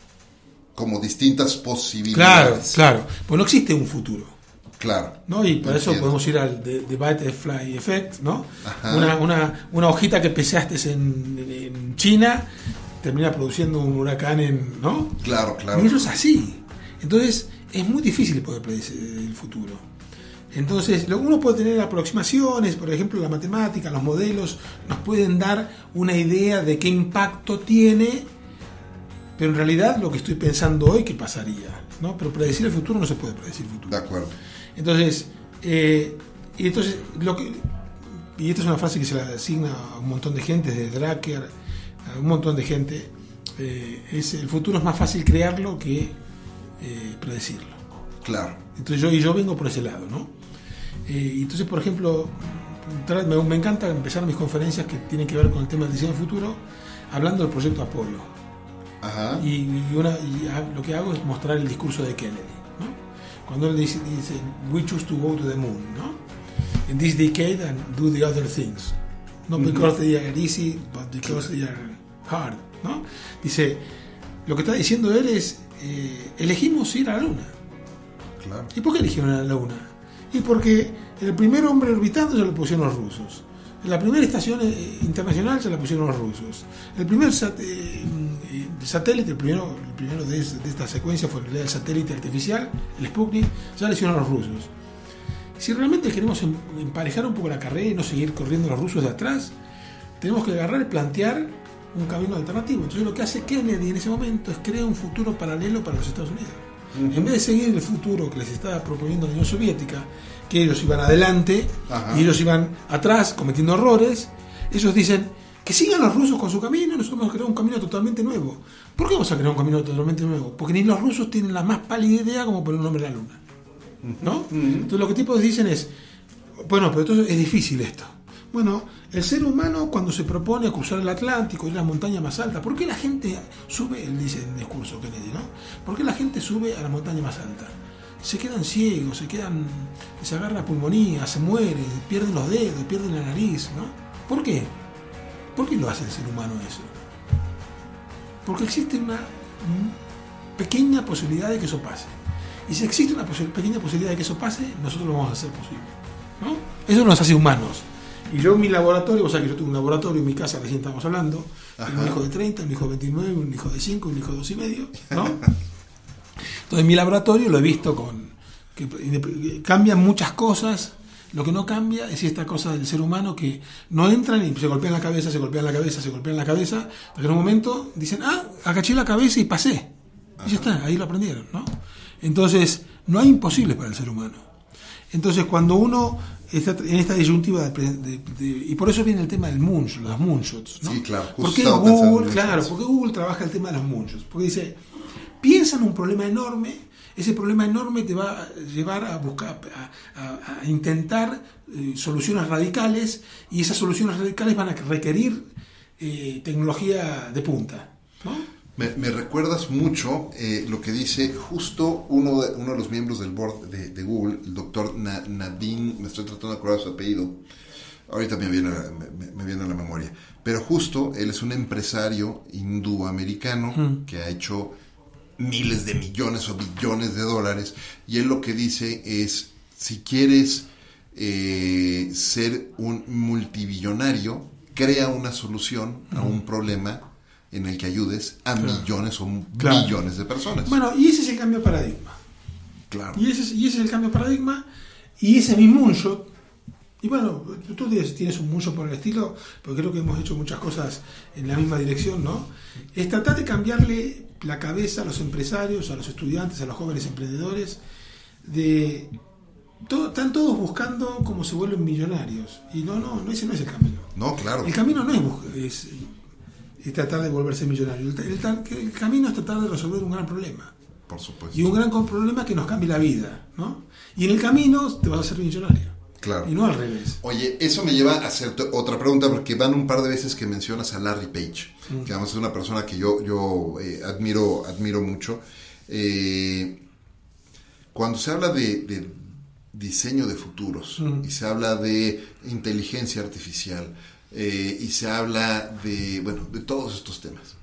Como distintas posibilidades. Claro, pues no existe un futuro. Claro. ¿No? Y para eso podemos ir al The Butterfly Effect, ¿no? Una hojita que pesaste en China termina produciendo un huracán ¿no? Claro. Y eso es así. Entonces es muy difícil poder predecir el futuro. Entonces, uno puede tener aproximaciones, por ejemplo, la matemática, los modelos nos pueden dar una idea de qué impacto tiene, pero en realidad lo que estoy pensando hoy, ¿qué pasaría? ¿No? Pero predecir el futuro no se puede predecir el futuro. De acuerdo. Entonces, y esta es una frase que se la asigna a un montón de gente, desde Drucker, a un montón de gente, el futuro es más fácil crearlo que predecirlo. Claro. Entonces yo vengo por ese lado, ¿no? Entonces, por ejemplo, me encanta empezar mis conferencias que tienen que ver con el tema del diseño del futuro, hablando del proyecto Apolo. Ajá. Y lo que hago es mostrar el discurso de Kennedy, ¿no? Cuando él dice we choose to go to the moon, ¿no? In this decade and do the other things, not because they are easy, but because they are hard, ¿no? Dice, lo que está diciendo él es elegimos ir a la luna. Claro. ¿Y por qué eligieron a la luna? Y porque el primer hombre orbitando se lo pusieron los rusos. La primera estación internacional se la pusieron los rusos. El primer satélite, el primero de esta secuencia fue el satélite artificial, el Sputnik, ya lo hicieron los rusos. Si realmente queremos emparejar un poco la carrera y no seguir corriendo los rusos de atrás, tenemos que agarrar y plantear un camino alternativo. Entonces lo que hace Kennedy en ese momento es crear un futuro paralelo para los Estados Unidos. En vez de seguir el futuro que les estaba proponiendo la Unión Soviética, que ellos iban adelante, ajá, y ellos iban atrás cometiendo errores, ellos dicen que sigan los rusos con su camino y nosotros vamos a crear un camino totalmente nuevo. ¿Por qué vamos a crear un camino totalmente nuevo? Porque ni los rusos tienen la más pálida idea como poner un hombre en la luna, ¿no? Entonces lo que tipos dicen es, bueno, pero entonces es difícil esto. Bueno, el ser humano cuando se propone cruzar el Atlántico, ir a la montaña más alta, ¿por qué la gente sube? Él dice en el discurso Kennedy, ¿no? ¿Por qué la gente sube a la montaña más alta? Se quedan ciegos, se agarran la pulmonía, se mueren, pierden los dedos, pierden la nariz, ¿no? ¿Por qué? ¿Por qué lo hace el ser humano eso? Porque existe una pequeña posibilidad de que eso pase. Y si existe una pequeña posibilidad de que eso pase, nosotros lo vamos a hacer posible, ¿no? Eso nos hace humanos. Y yo en mi laboratorio, o sea que yo tengo un laboratorio en mi casa, recién estamos hablando, tengo un hijo de 30, un hijo de 29, un hijo de 5, un hijo de 2 y medio, ¿no? Entonces en mi laboratorio lo he visto que cambian muchas cosas. Lo que no cambia es esta cosa del ser humano que no entran y se golpean la cabeza, se golpean la cabeza, se golpean la cabeza, hasta que en un momento dicen, agaché la cabeza y pasé. Y ya está, ahí lo aprendieron, ¿no? Entonces no hay imposibles para el ser humano. Entonces cuando uno está en esta disyuntiva y por eso viene el tema del moonshot, los moonshots, ¿no? Sí, claro. ¿Por qué Google trabaja el tema de los moonshots? Porque dice, piensa en un problema enorme, ese problema enorme te va a llevar a buscar, a intentar soluciones radicales, y esas soluciones radicales van a requerir tecnología de punta, ¿no? Me recuerdas mucho lo que dice justo uno de los miembros del board de Google, el doctor Nadeem, me estoy tratando de acordar su apellido, ahorita me viene a la memoria, pero justo él es un empresario indoamericano que ha hecho miles de millones o billones de dólares, y él lo que dice es, si quieres ser un multibillonario, crea una solución a un problema en el que ayudes a millones o millones de personas. Bueno, y ese es el cambio de paradigma. Claro. Y ese es el cambio de paradigma, y ese es mi moonshot. Y bueno, tú tienes un moonshot por el estilo, porque creo que hemos hecho muchas cosas en la misma dirección, ¿no? Es tratar de cambiarle la cabeza a los empresarios, a los estudiantes, a los jóvenes emprendedores, están todos buscando cómo se vuelven millonarios. Y no, ese no es el camino. No, claro. El camino no es tratar de volverse millonario. El camino es tratar de resolver un gran problema. Por supuesto. Y un gran problema que nos cambie la vida, ¿no? Y en el camino te vas a hacer millonario. Claro. Y no al revés. Oye, eso me lleva a hacerte otra pregunta, porque van un par de veces que mencionas a Larry Page, que además es una persona que yo admiro mucho. Cuando se habla de diseño de futuros, y se habla de inteligencia artificial, y se habla de todos estos temas,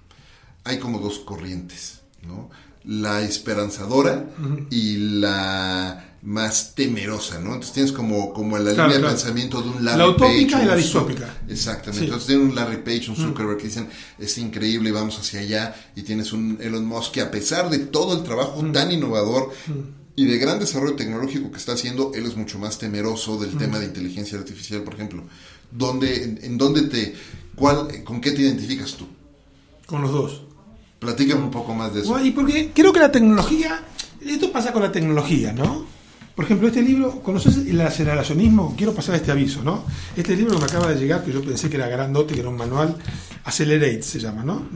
hay como dos corrientes, ¿no? La esperanzadora y la más temerosa, ¿no? Entonces tienes como la línea de pensamiento de un Larry Page. La utópica y la distópica. Exactamente. Sí. Entonces tienes un Larry Page, un Zuckerberg que dicen, es increíble y vamos hacia allá, y tienes un Elon Musk que, a pesar de todo el trabajo tan innovador, Y de gran desarrollo tecnológico que está haciendo, él es mucho más temeroso del tema de inteligencia artificial, por ejemplo. ¿Con qué te identificas tú? Con los dos. Platícame un poco más de eso. Y porque creo que la tecnología, esto pasa con la tecnología, ¿no? Por ejemplo, este libro, ¿conoces el aceleracionismo? Quiero pasar este aviso, ¿no? Este libro que me acaba de llegar, que yo pensé que era grandote, que era un manual, Accelerate se llama, ¿no?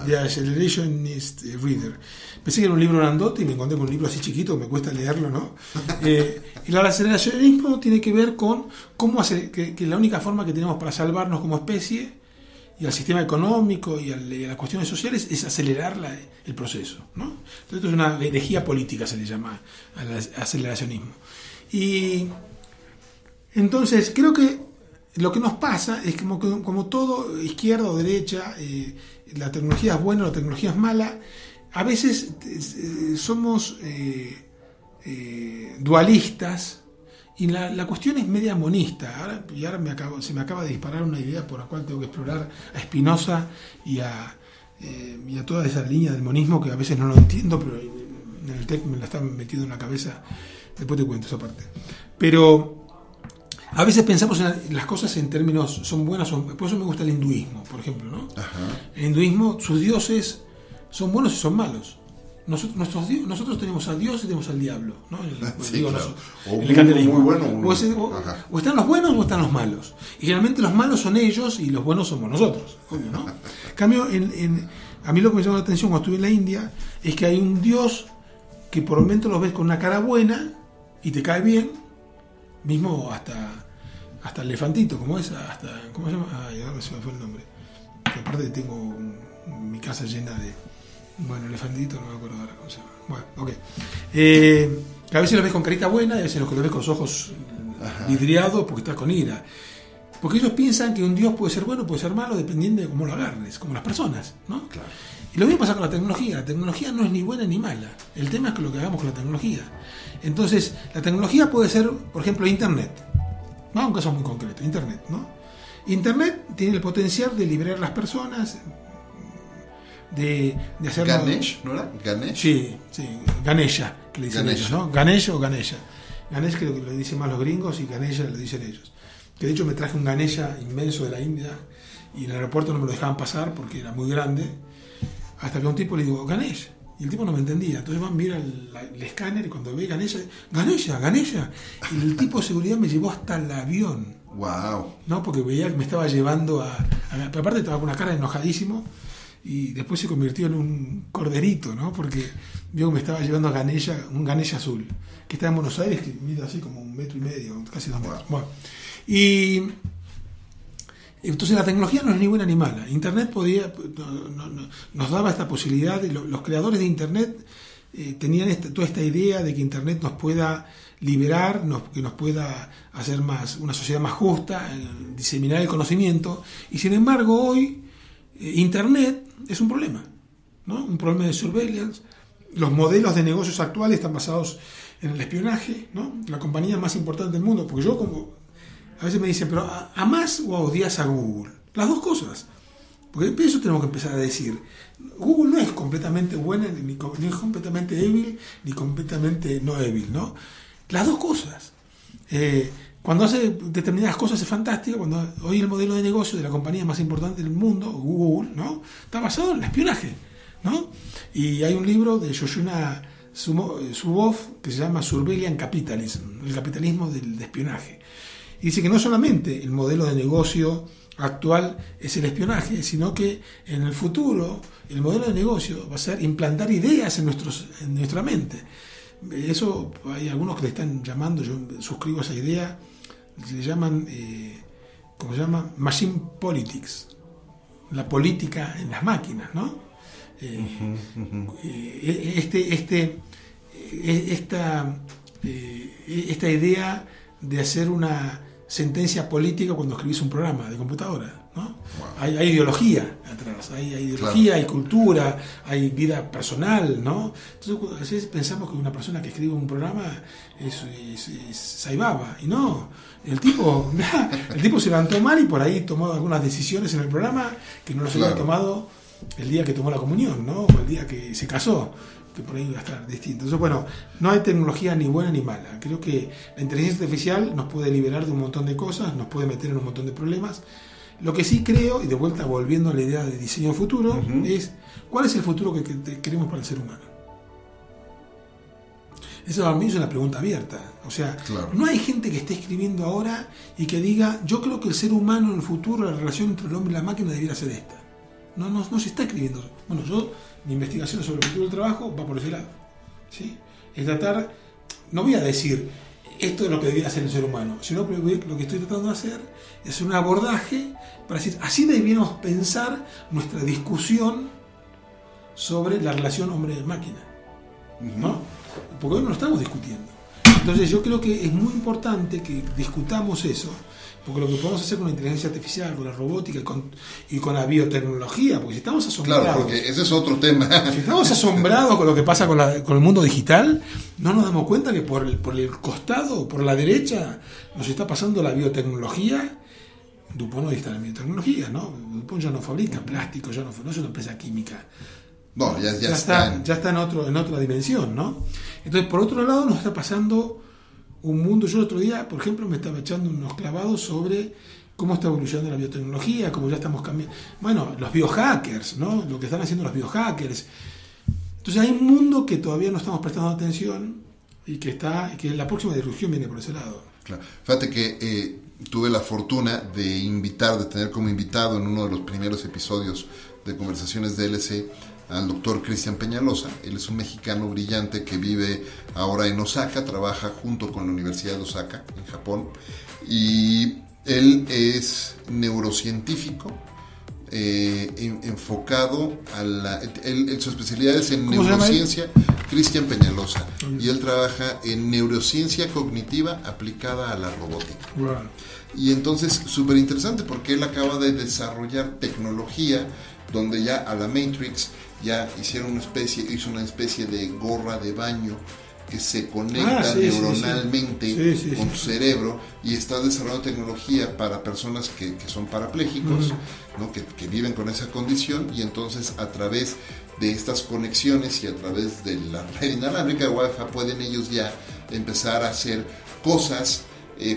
The Accelerationist Reader. Pensé que era un libro grandote y me encontré con un libro así chiquito, me cuesta leerlo, ¿no? El aceleracionismo tiene que ver con cómo hacer, que la única forma que tenemos para salvarnos como especie y al sistema económico y a las cuestiones sociales es acelerar el proceso, ¿no? Entonces, esto es una herejía política, se le llama al aceleracionismo. Y entonces creo que lo que nos pasa es como todo, izquierda o derecha, la tecnología es buena o la tecnología es mala, a veces somos dualistas. Y la cuestión es media monista. Ahora se me acaba de disparar una idea por la cual tengo que explorar a Spinoza y a toda esa línea del monismo que a veces no lo entiendo, pero en el TEC me la están metiendo en la cabeza. Después te cuento esa parte. Pero a veces pensamos en las cosas en términos, son buenas, por eso me gusta el hinduismo, por ejemplo, ¿no? Ajá. El hinduismo, sus dioses son buenos y son malos. Nosotros tenemos a Dios y tenemos al diablo, ¿no? En el catolicismo. Muy bueno, o están los buenos o están los malos. Y generalmente los malos son ellos y los buenos somos nosotros, obvio, ¿no? En cambio, a mí lo que me llamó la atención cuando estuve en la India es que hay un Dios que por momentos los ves con una cara buena y te cae bien, mismo hasta el elefantito, ¿cómo se llama? Ay, ahora se me fue el nombre. Que aparte tengo mi casa llena de... Bueno, el elefantito, no me acuerdo ahora cómo se llama. Bueno, ok. A veces lo ves con carita buena y a veces lo ves con los ojos vidriados porque estás con ira. Porque ellos piensan que un Dios puede ser bueno, puede ser malo, dependiendo de cómo lo agarres, como las personas, ¿no? Claro. Y lo mismo pasa con la tecnología. La tecnología no es ni buena ni mala. El tema es que lo que hagamos con la tecnología. Entonces, la tecnología puede ser, por ejemplo, Internet. Vamos a un caso muy concreto, Internet, ¿no? Internet tiene el potencial de liberar a las personas, de hacerlo... ¿Ganesh? ¿No era? ¿Ganesh? Sí, Ganesha, que le dicen ellos, ¿no? Ganesh o Ganesha. Ganesh creo que lo dicen más los gringos y Ganesha lo dicen ellos. Que de hecho me traje un Ganesha inmenso de la India y en el aeropuerto no me lo dejaban pasar porque era muy grande, hasta que a un tipo le digo, Ganesh, y el tipo no me entendía. Entonces mira el escáner y cuando ve Ganesha, y el tipo de seguridad me llevó hasta el avión. Wow. No, porque veía que me estaba llevando pero aparte estaba con una cara enojadísimo. Y después se convirtió en un corderito, ¿no? Porque vio que me estaba llevando a un Ganesha azul, que está en Buenos Aires, que mide así como 1,5 metros, casi 2 metros. Bueno. Y entonces la tecnología no es ni buena ni mala. Internet nos daba esta posibilidad, los creadores de Internet tenían toda esta idea de que Internet nos pueda liberar, que nos pueda hacer una sociedad más justa, diseminar el conocimiento, y sin embargo hoy Internet es un problema, ¿no? Un problema de surveillance. Los modelos de negocios actuales están basados en el espionaje, ¿no? La compañía más importante del mundo, porque a veces me dicen, pero ¿amás o odias a Google? Las dos cosas. Porque eso tenemos que empezar a decir. Google no es completamente buena, ni es completamente evil, ni completamente no evil, ¿no? Las dos cosas. Cuando hace determinadas cosas es fantástica. Cuando hoy el modelo de negocio de la compañía más importante del mundo, Google, ¿no? Está basado en el espionaje, ¿no? Y hay un libro de Yoshua Zuboff que se llama Surveillance Capitalism, el capitalismo del espionaje. Y dice que no solamente el modelo de negocio actual es el espionaje, sino que en el futuro el modelo de negocio va a ser implantar ideas en nuestra mente. Eso hay algunos que le están llamando, yo suscribo a esa idea, le llaman, ¿cómo se llama? Machine Politics, la política en las máquinas, ¿no? Esta idea de hacer una sentencia política cuando escribís un programa de computadora, ¿no? Wow. Hay ideología atrás, hay ideología, claro. Hay cultura, hay vida personal, ¿no? Entonces a veces pensamos que una persona que escribe un programa es Saibaba, y no, el tipo se levantó mal y por ahí tomó algunas decisiones en el programa que no las había tomado el día que tomó la comunión, ¿no? O el día que se casó. que por ahí va a estar distinto. Entonces, bueno, no hay tecnología ni buena ni mala. Creo que la inteligencia artificial nos puede liberar de un montón de cosas, nos puede meter en un montón de problemas. Lo que sí creo, y de vuelta volviendo a la idea de diseño futuro, es ¿cuál es el futuro que queremos para el ser humano? Eso para mí es una pregunta abierta. O sea, claro, no hay gente que esté escribiendo ahora y que diga, yo creo que el ser humano en el futuro, la relación entre el hombre y la máquina debiera ser esta. No se está escribiendo. Bueno, mi investigación sobre el futuro del trabajo va por ese lado, ¿sí? Es tratar, no voy a decir esto es lo que debiera hacer el ser humano, sino que lo que estoy tratando de hacer es un abordaje para decir, así debiéramos pensar nuestra discusión sobre la relación hombre-máquina, ¿no? Porque hoy no lo estamos discutiendo. Entonces yo creo que es muy importante que discutamos eso, porque lo que podemos hacer con la inteligencia artificial, con la robótica y con la biotecnología, porque si estamos asombrados... Claro, porque ese es otro tema. Si estamos asombrados con lo que pasa con el mundo digital, no nos damos cuenta que por el costado, por la derecha, nos está pasando la biotecnología. DuPont no está en la biotecnología, ¿no? DuPont ya no fabrica plástico, no es una empresa química. No, ya está en otra dimensión, ¿no? Entonces, por otro lado, nos está pasando un mundo. Yo el otro día, por ejemplo, me estaba echando unos clavados sobre cómo está evolucionando la biotecnología, cómo ya estamos cambiando. Bueno, los biohackers, ¿no? Lo que están haciendo los biohackers. Entonces, hay un mundo que todavía no estamos prestando atención y que la próxima disrupción viene por ese lado. Claro. Fíjate que tuve la fortuna de tener como invitado en uno de los primeros episodios de Conversaciones DLC al doctor Cristian Peñalosa. Él es un mexicano brillante que vive ahora en Osaka, trabaja junto con la Universidad de Osaka, en Japón, y él es neurocientífico, enfocado a su especialidad es en neurociencia. Cristian Peñalosa, y él trabaja en neurociencia cognitiva aplicada a la robótica. Wow. Y entonces, súper interesante, porque él acaba de desarrollar tecnología donde ya a la Matrix ya hizo una especie de gorra de baño que se conecta neuronalmente con tu cerebro, y está desarrollando tecnología para personas que son parapléjicos, ¿no? que viven con esa condición, y entonces a través de estas conexiones y a través de la red inalámbrica de Wi-Fi pueden ellos ya empezar a hacer cosas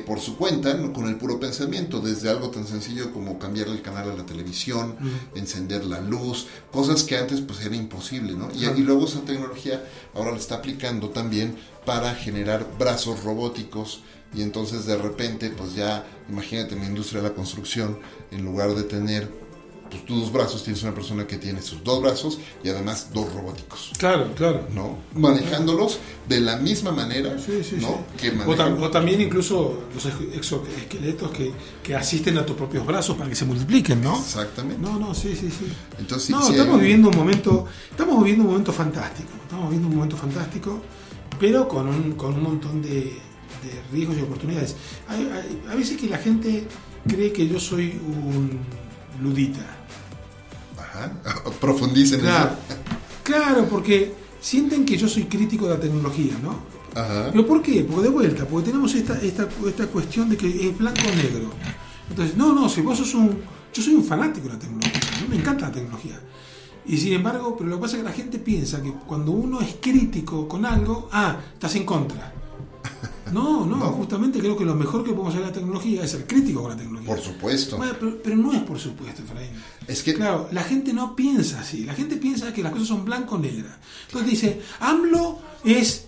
por su cuenta, ¿no? Con el puro pensamiento, desde algo tan sencillo como cambiar el canal a la televisión, encender la luz, cosas que antes pues era imposible, ¿no? Y luego esa tecnología ahora la está aplicando también para generar brazos robóticos, y entonces de repente pues ya, imagínate, en la industria de la construcción, en lugar de tener pues tus dos brazos, tienes una persona que tiene sus dos brazos y además dos robóticos. Claro. ¿No? Manejándolos de la misma manera, ¿no? Que o también incluso los exoesqueletos que asisten a tus propios brazos para que se multipliquen, ¿no? Exactamente. Sí. Entonces, estamos viviendo un momento fantástico, pero con un montón de riesgos y oportunidades. Hay veces que la gente cree que yo soy un ludita. Profundicen en eso. Claro, porque sienten que yo soy crítico de la tecnología, ¿no? Ajá. ¿Pero por qué? Porque tenemos esta cuestión de que es blanco o negro. Entonces, si vos yo soy un fanático de la tecnología, ¿no? Me encanta la tecnología. Y sin embargo, pero lo que pasa es que la gente piensa que cuando uno es crítico con algo, estás en contra. No, justamente creo que lo mejor que podemos hacer de la tecnología es ser crítico con la tecnología. Por supuesto. Bueno, pero no es por supuesto, Efraín. Es que... Claro, la gente no piensa así. La gente piensa que las cosas son blanco o negras. Entonces dice, AMLO es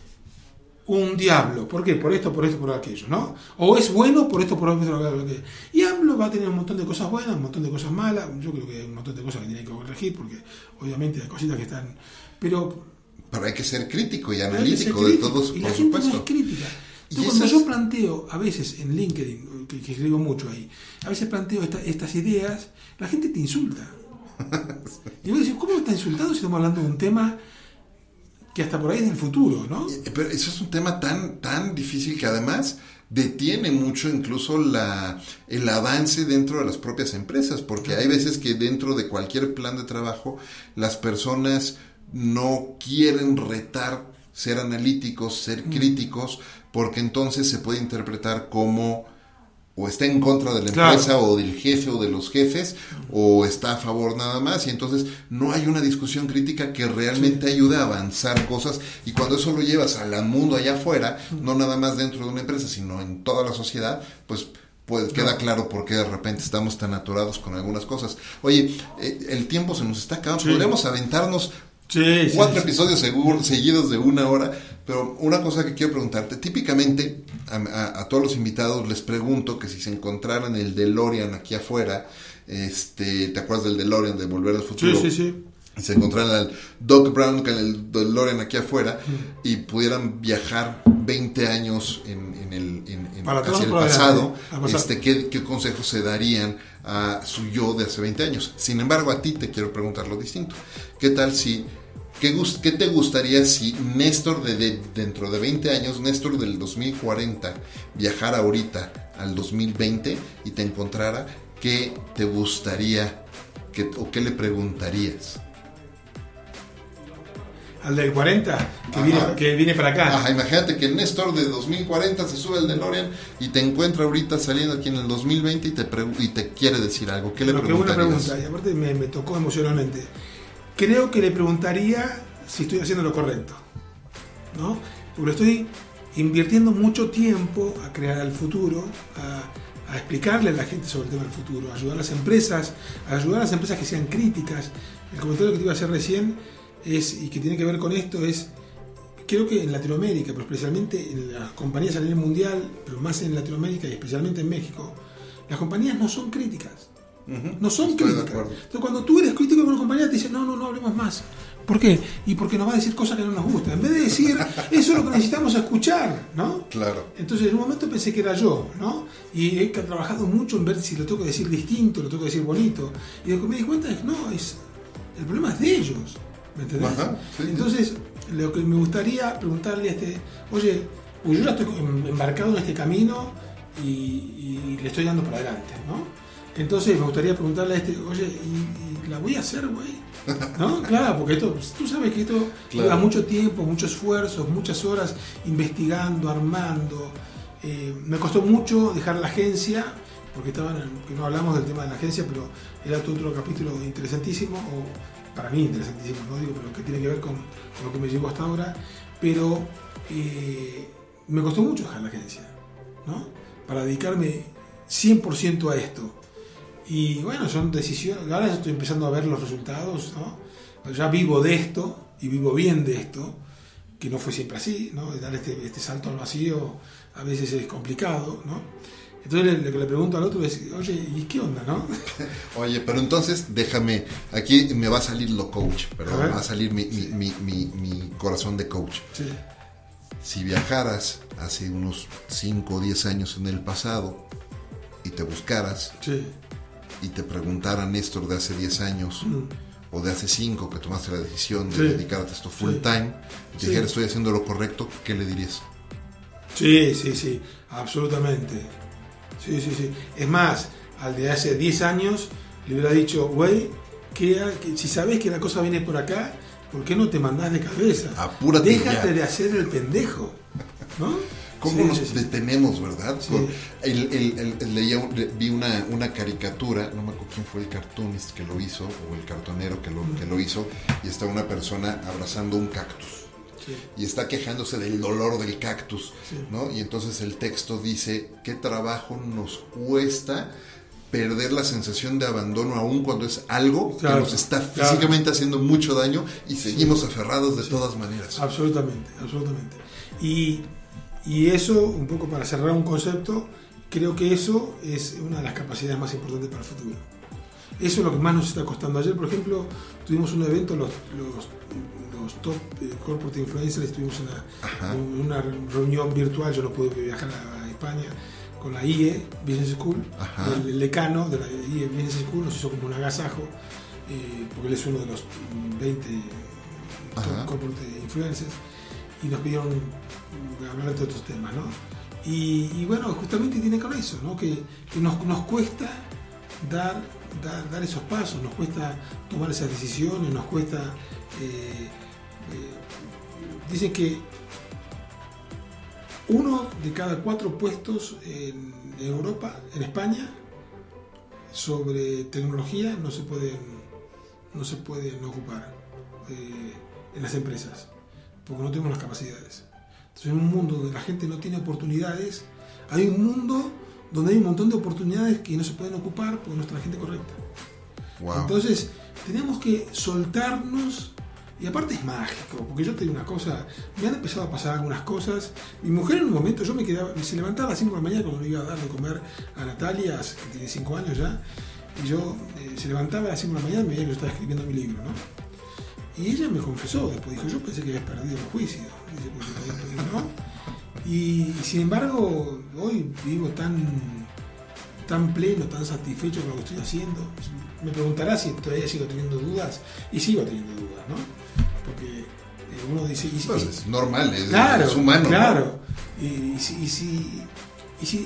un diablo. ¿Por qué? Por esto, por aquello, ¿no? O es bueno por esto, por aquello. Y AMLO va a tener un montón de cosas buenas, un montón de cosas malas. Yo creo que hay un montón de cosas que tiene que corregir, porque obviamente hay cositas que están... Pero hay que ser crítico y analítico de todos, y por la gente supuesto. No es crítica. Cuando yo planteo, a veces en LinkedIn, que escribo mucho ahí, a veces planteo estas ideas, la gente te insulta. Y vos decís, ¿cómo me está insultando si estamos hablando de un tema que hasta por ahí es del futuro, ¿no? Pero eso es un tema tan difícil que además detiene mucho incluso el avance dentro de las propias empresas, porque hay veces que dentro de cualquier plan de trabajo las personas no quieren retar ser analíticos, ser críticos, porque entonces se puede interpretar como o está en contra de la empresa o del jefe o de los jefes, o está a favor nada más, y entonces no hay una discusión crítica que realmente ayude a avanzar cosas, y cuando eso lo llevas al mundo allá afuera, no nada más dentro de una empresa, sino en toda la sociedad, pues queda claro por qué de repente estamos tan atorados con algunas cosas. Oye, el tiempo se nos está acabando, podríamos aventarnos 4 episodios seguidos de 1 hora, pero una cosa que quiero preguntarte, típicamente a todos los invitados les pregunto que si se encontraran el DeLorean aquí afuera, ¿te acuerdas del DeLorean de Volver al Futuro? Sí. Y se encontraran al Doc Brown con el DeLorean aquí afuera y pudieran viajar 20 años hacia el pasado, ¿qué consejos se darían a su yo de hace 20 años? Sin embargo, a ti te quiero preguntar lo distinto. ¿Qué tal si... ¿Qué te gustaría si Néstor dentro de 20 años, Néstor del 2040, viajara ahorita al 2020 y te encontrara? ¿Qué te gustaría o qué le preguntarías? Al del 40, que viene para acá. Ajá, imagínate que el Néstor de 2040 se sube al DeLorean y te encuentra ahorita saliendo aquí en el 2020 y te quiere decir algo. ¿Qué le preguntarías? Qué buena pregunta, y aparte me tocó emocionalmente. Creo que le preguntaría si estoy haciendo lo correcto, ¿no? Porque estoy invirtiendo mucho tiempo a crear el futuro, a explicarle a la gente sobre el tema del futuro, a ayudar a las empresas que sean críticas. El comentario que te iba a hacer recién y que tiene que ver con esto es, creo que en Latinoamérica, pero especialmente en las compañías a nivel mundial, pero más en Latinoamérica y especialmente en México, las compañías no son críticas. No son críticas. Entonces, cuando tú eres crítico con una compañía, te dicen, no hablemos más. ¿Por qué? Y porque nos va a decir cosas que no nos gustan. En vez de decir, eso es lo que necesitamos escuchar, ¿no? Claro. Entonces, en un momento pensé que era yo, ¿no? Y he trabajado mucho en ver si lo tengo que decir distinto, lo tengo que decir bonito. Y después me di cuenta de que el problema es de ellos. ¿Me entendés? Ajá, sí. Entonces, lo que me gustaría preguntarle oye, pues yo ya estoy embarcado en este camino y le estoy dando para adelante, ¿no? Entonces me gustaría preguntarle oye, ¿y la voy a hacer, güey? ¿No? Claro, porque tú sabes que esto lleva mucho tiempo, mucho esfuerzo, muchas horas investigando, armando. Me costó mucho dejar la agencia, porque que no hablamos del tema de la agencia, pero era otro capítulo interesantísimo, o para mí interesantísimo, no digo, pero que tiene que ver con lo que me llegó hasta ahora. Pero me costó mucho dejar la agencia, ¿no? Para dedicarme 100% a esto. Y bueno, son decisiones. Ahora ya estoy empezando a ver los resultados, ¿no? Ya vivo de esto y vivo bien de esto, que no fue siempre así, ¿no? Dar este salto al vacío a veces es complicado, ¿no? Entonces lo que le pregunto al otro es, oye, ¿y qué onda, no? Oye, pero entonces déjame, aquí me va a salir lo coach, perdón, me va a salir mi corazón de coach. Sí. Si viajaras hace unos 5 o 10 años en el pasado y te buscaras, sí, y te preguntara Néstor de hace 10 años o de hace 5 que tomaste la decisión de dedicarte a esto full time, y te dijera estoy haciendo lo correcto, ¿qué le dirías? Sí, absolutamente. Sí. Es más, al de hace 10 años le hubiera dicho, güey, que si sabes que la cosa viene por acá, ¿por qué no te mandás de cabeza? Apúrate. Déjate de hacer el pendejo, ¿no? ¿Cómo nos detenemos, verdad? Sí. Vi una caricatura, no me acuerdo quién fue el cartoonist que lo hizo, o el cartonero que lo hizo, y está una persona abrazando un cactus. Sí. Y está quejándose del dolor del cactus, ¿no? Y entonces el texto dice, ¿qué trabajo nos cuesta perder la sensación de abandono aún cuando es algo que nos está físicamente haciendo mucho daño y seguimos aferrados de todas maneras? Absolutamente. Y eso, un poco para cerrar un concepto, creo que eso es una de las capacidades más importantes para el futuro. Eso es lo que más nos está costando. Ayer, por ejemplo, tuvimos un evento, los top corporate influencers, estuvimos en una reunión virtual, yo no pude viajar a España, con la IE Business School. El decano de la IE Business School nos hizo como un agasajo, porque él es uno de los 20 top corporate influencers, y nos pidieron hablar de otros temas, ¿no? Y bueno, justamente tiene con eso, ¿no? Que nos cuesta dar esos pasos, nos cuesta tomar esas decisiones, nos cuesta... dicen que 1 de cada 4 puestos en Europa, en España, sobre tecnología no se pueden ocupar en las empresas, porque no tenemos las capacidades. Entonces, en un mundo donde la gente no tiene oportunidades, hay un mundo donde hay un montón de oportunidades que no se pueden ocupar porque no está la gente correcta. Wow. Entonces, tenemos que soltarnos. Y aparte es mágico, porque yo te digo una cosa, me han empezado a pasar algunas cosas. Mi mujer en un momento, se levantaba a las 5 de la mañana cuando le iba a dar de comer a Natalia, que tiene 5 años ya, y yo se levantaba a las 5 de la mañana y me veía que yo estaba escribiendo mi libro, ¿no? Y ella me confesó, después dijo, yo pensé que habías perdido el juicio. Dice, ¿no? Y sin embargo, hoy vivo tan pleno, tan satisfecho con lo que estoy haciendo. Me preguntarás si todavía sigo teniendo dudas, y sigo teniendo dudas, ¿no? Porque uno dice... Pues es normal, claro, es humano. Claro, ¿no? Y si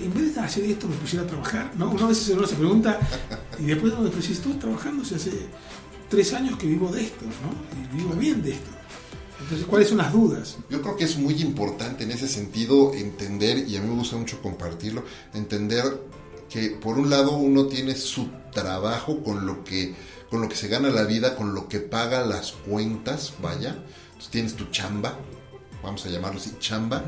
en vez de hacer esto me pusiera a trabajar, ¿no? Una vez uno se pregunta, y después uno dice, si estoy trabajando, si hace 3 años que vivo de esto, ¿no? Y vivo bien de esto. Entonces, ¿cuáles son las dudas? Yo creo que es muy importante en ese sentido entender, y a mí me gusta mucho compartirlo, entender que por un lado uno tiene su trabajo con lo que se gana la vida, con lo que paga las cuentas, vaya. Entonces tienes tu chamba, vamos a llamarlo así, chamba,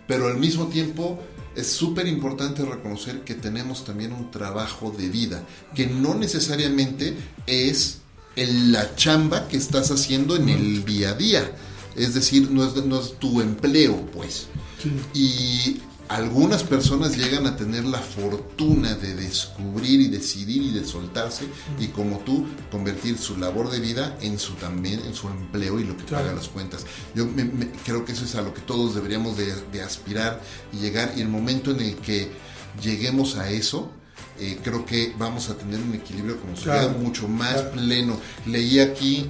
pero al mismo tiempo es súper importante reconocer que tenemos también un trabajo de vida, que no necesariamente es la chamba que estás haciendo en el día a día, es decir, no es tu empleo, pues. Sí. Y algunas personas llegan a tener la fortuna de descubrir y decidir y de soltarse, y como tú, convertir su labor de vida en su empleo y lo que paga las cuentas. Yo creo que eso es a lo que todos deberíamos de aspirar y llegar, y el momento en el que lleguemos a eso, creo que vamos a tener un equilibrio como sociedad mucho más pleno. Leí aquí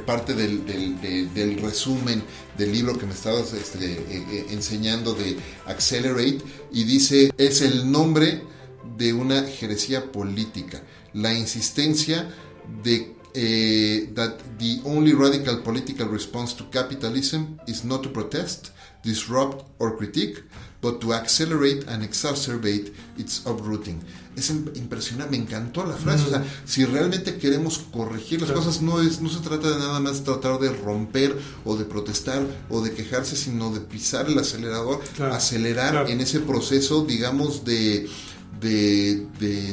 parte del resumen del libro que me estabas enseñando, de Accelerate, y dice, es el nombre de una jerarquía política, la insistencia de that the only radical political response to capitalism is not to protest, disrupt or critique, but to accelerate and exacerbate its uprooting. Es impresionante, me encantó la frase. O sea, si realmente queremos corregir las cosas, no se trata de nada más tratar de romper o de protestar o de quejarse, sino de pisar el acelerador, acelerar en ese proceso, digamos, de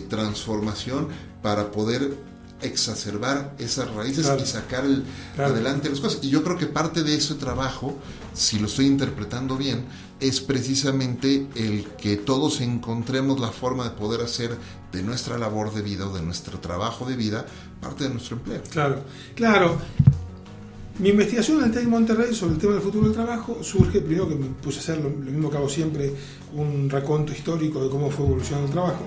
transformación, para poder exacerbar esas raíces y sacar adelante las cosas. Y yo creo que parte de ese trabajo, si lo estoy interpretando bien, es precisamente el que todos encontremos la forma de poder hacer de nuestra labor de vida o de nuestro trabajo de vida parte de nuestro empleo. Claro. Mi investigación en el TEC de Monterrey sobre el tema del futuro del trabajo surge primero que me puse a hacer lo mismo que hago siempre, un raconto histórico de cómo fue evolucionando el trabajo,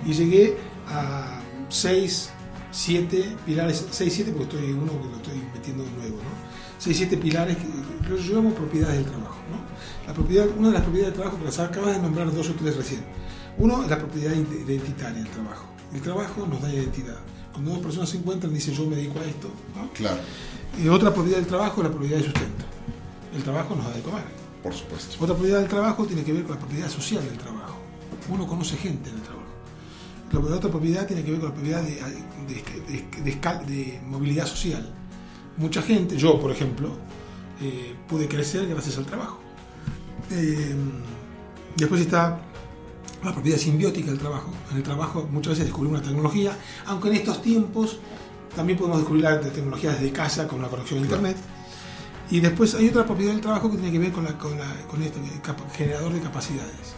y llegué a 6-7 pilares, 6-7 porque estoy uno que lo estoy metiendo de nuevo, ¿no? 6-7 pilares que los llamamos propiedades del trabajo, ¿no? Una de las propiedades del trabajo, que las acabas de nombrar 2 o 3 recién. Uno es la propiedad identitaria del trabajo. El trabajo nos da identidad. Cuando 2 personas se encuentran y dicen, yo me dedico a esto, ¿no? Claro. Y otra propiedad del trabajo es la propiedad de sustento. El trabajo nos da de comer. Por supuesto. Otra propiedad del trabajo tiene que ver con la propiedad social del trabajo. Uno conoce gente en el trabajo. La otra propiedad tiene que ver con la propiedad de movilidad social. Mucha gente, yo por ejemplo, pude crecer gracias al trabajo. Después está la propiedad simbiótica del trabajo. En el trabajo muchas veces descubrimos una tecnología, aunque en estos tiempos también podemos descubrir la tecnología desde casa con la conexión a internet. Y después hay otra propiedad del trabajo que tiene que ver con esto, generador de capacidades.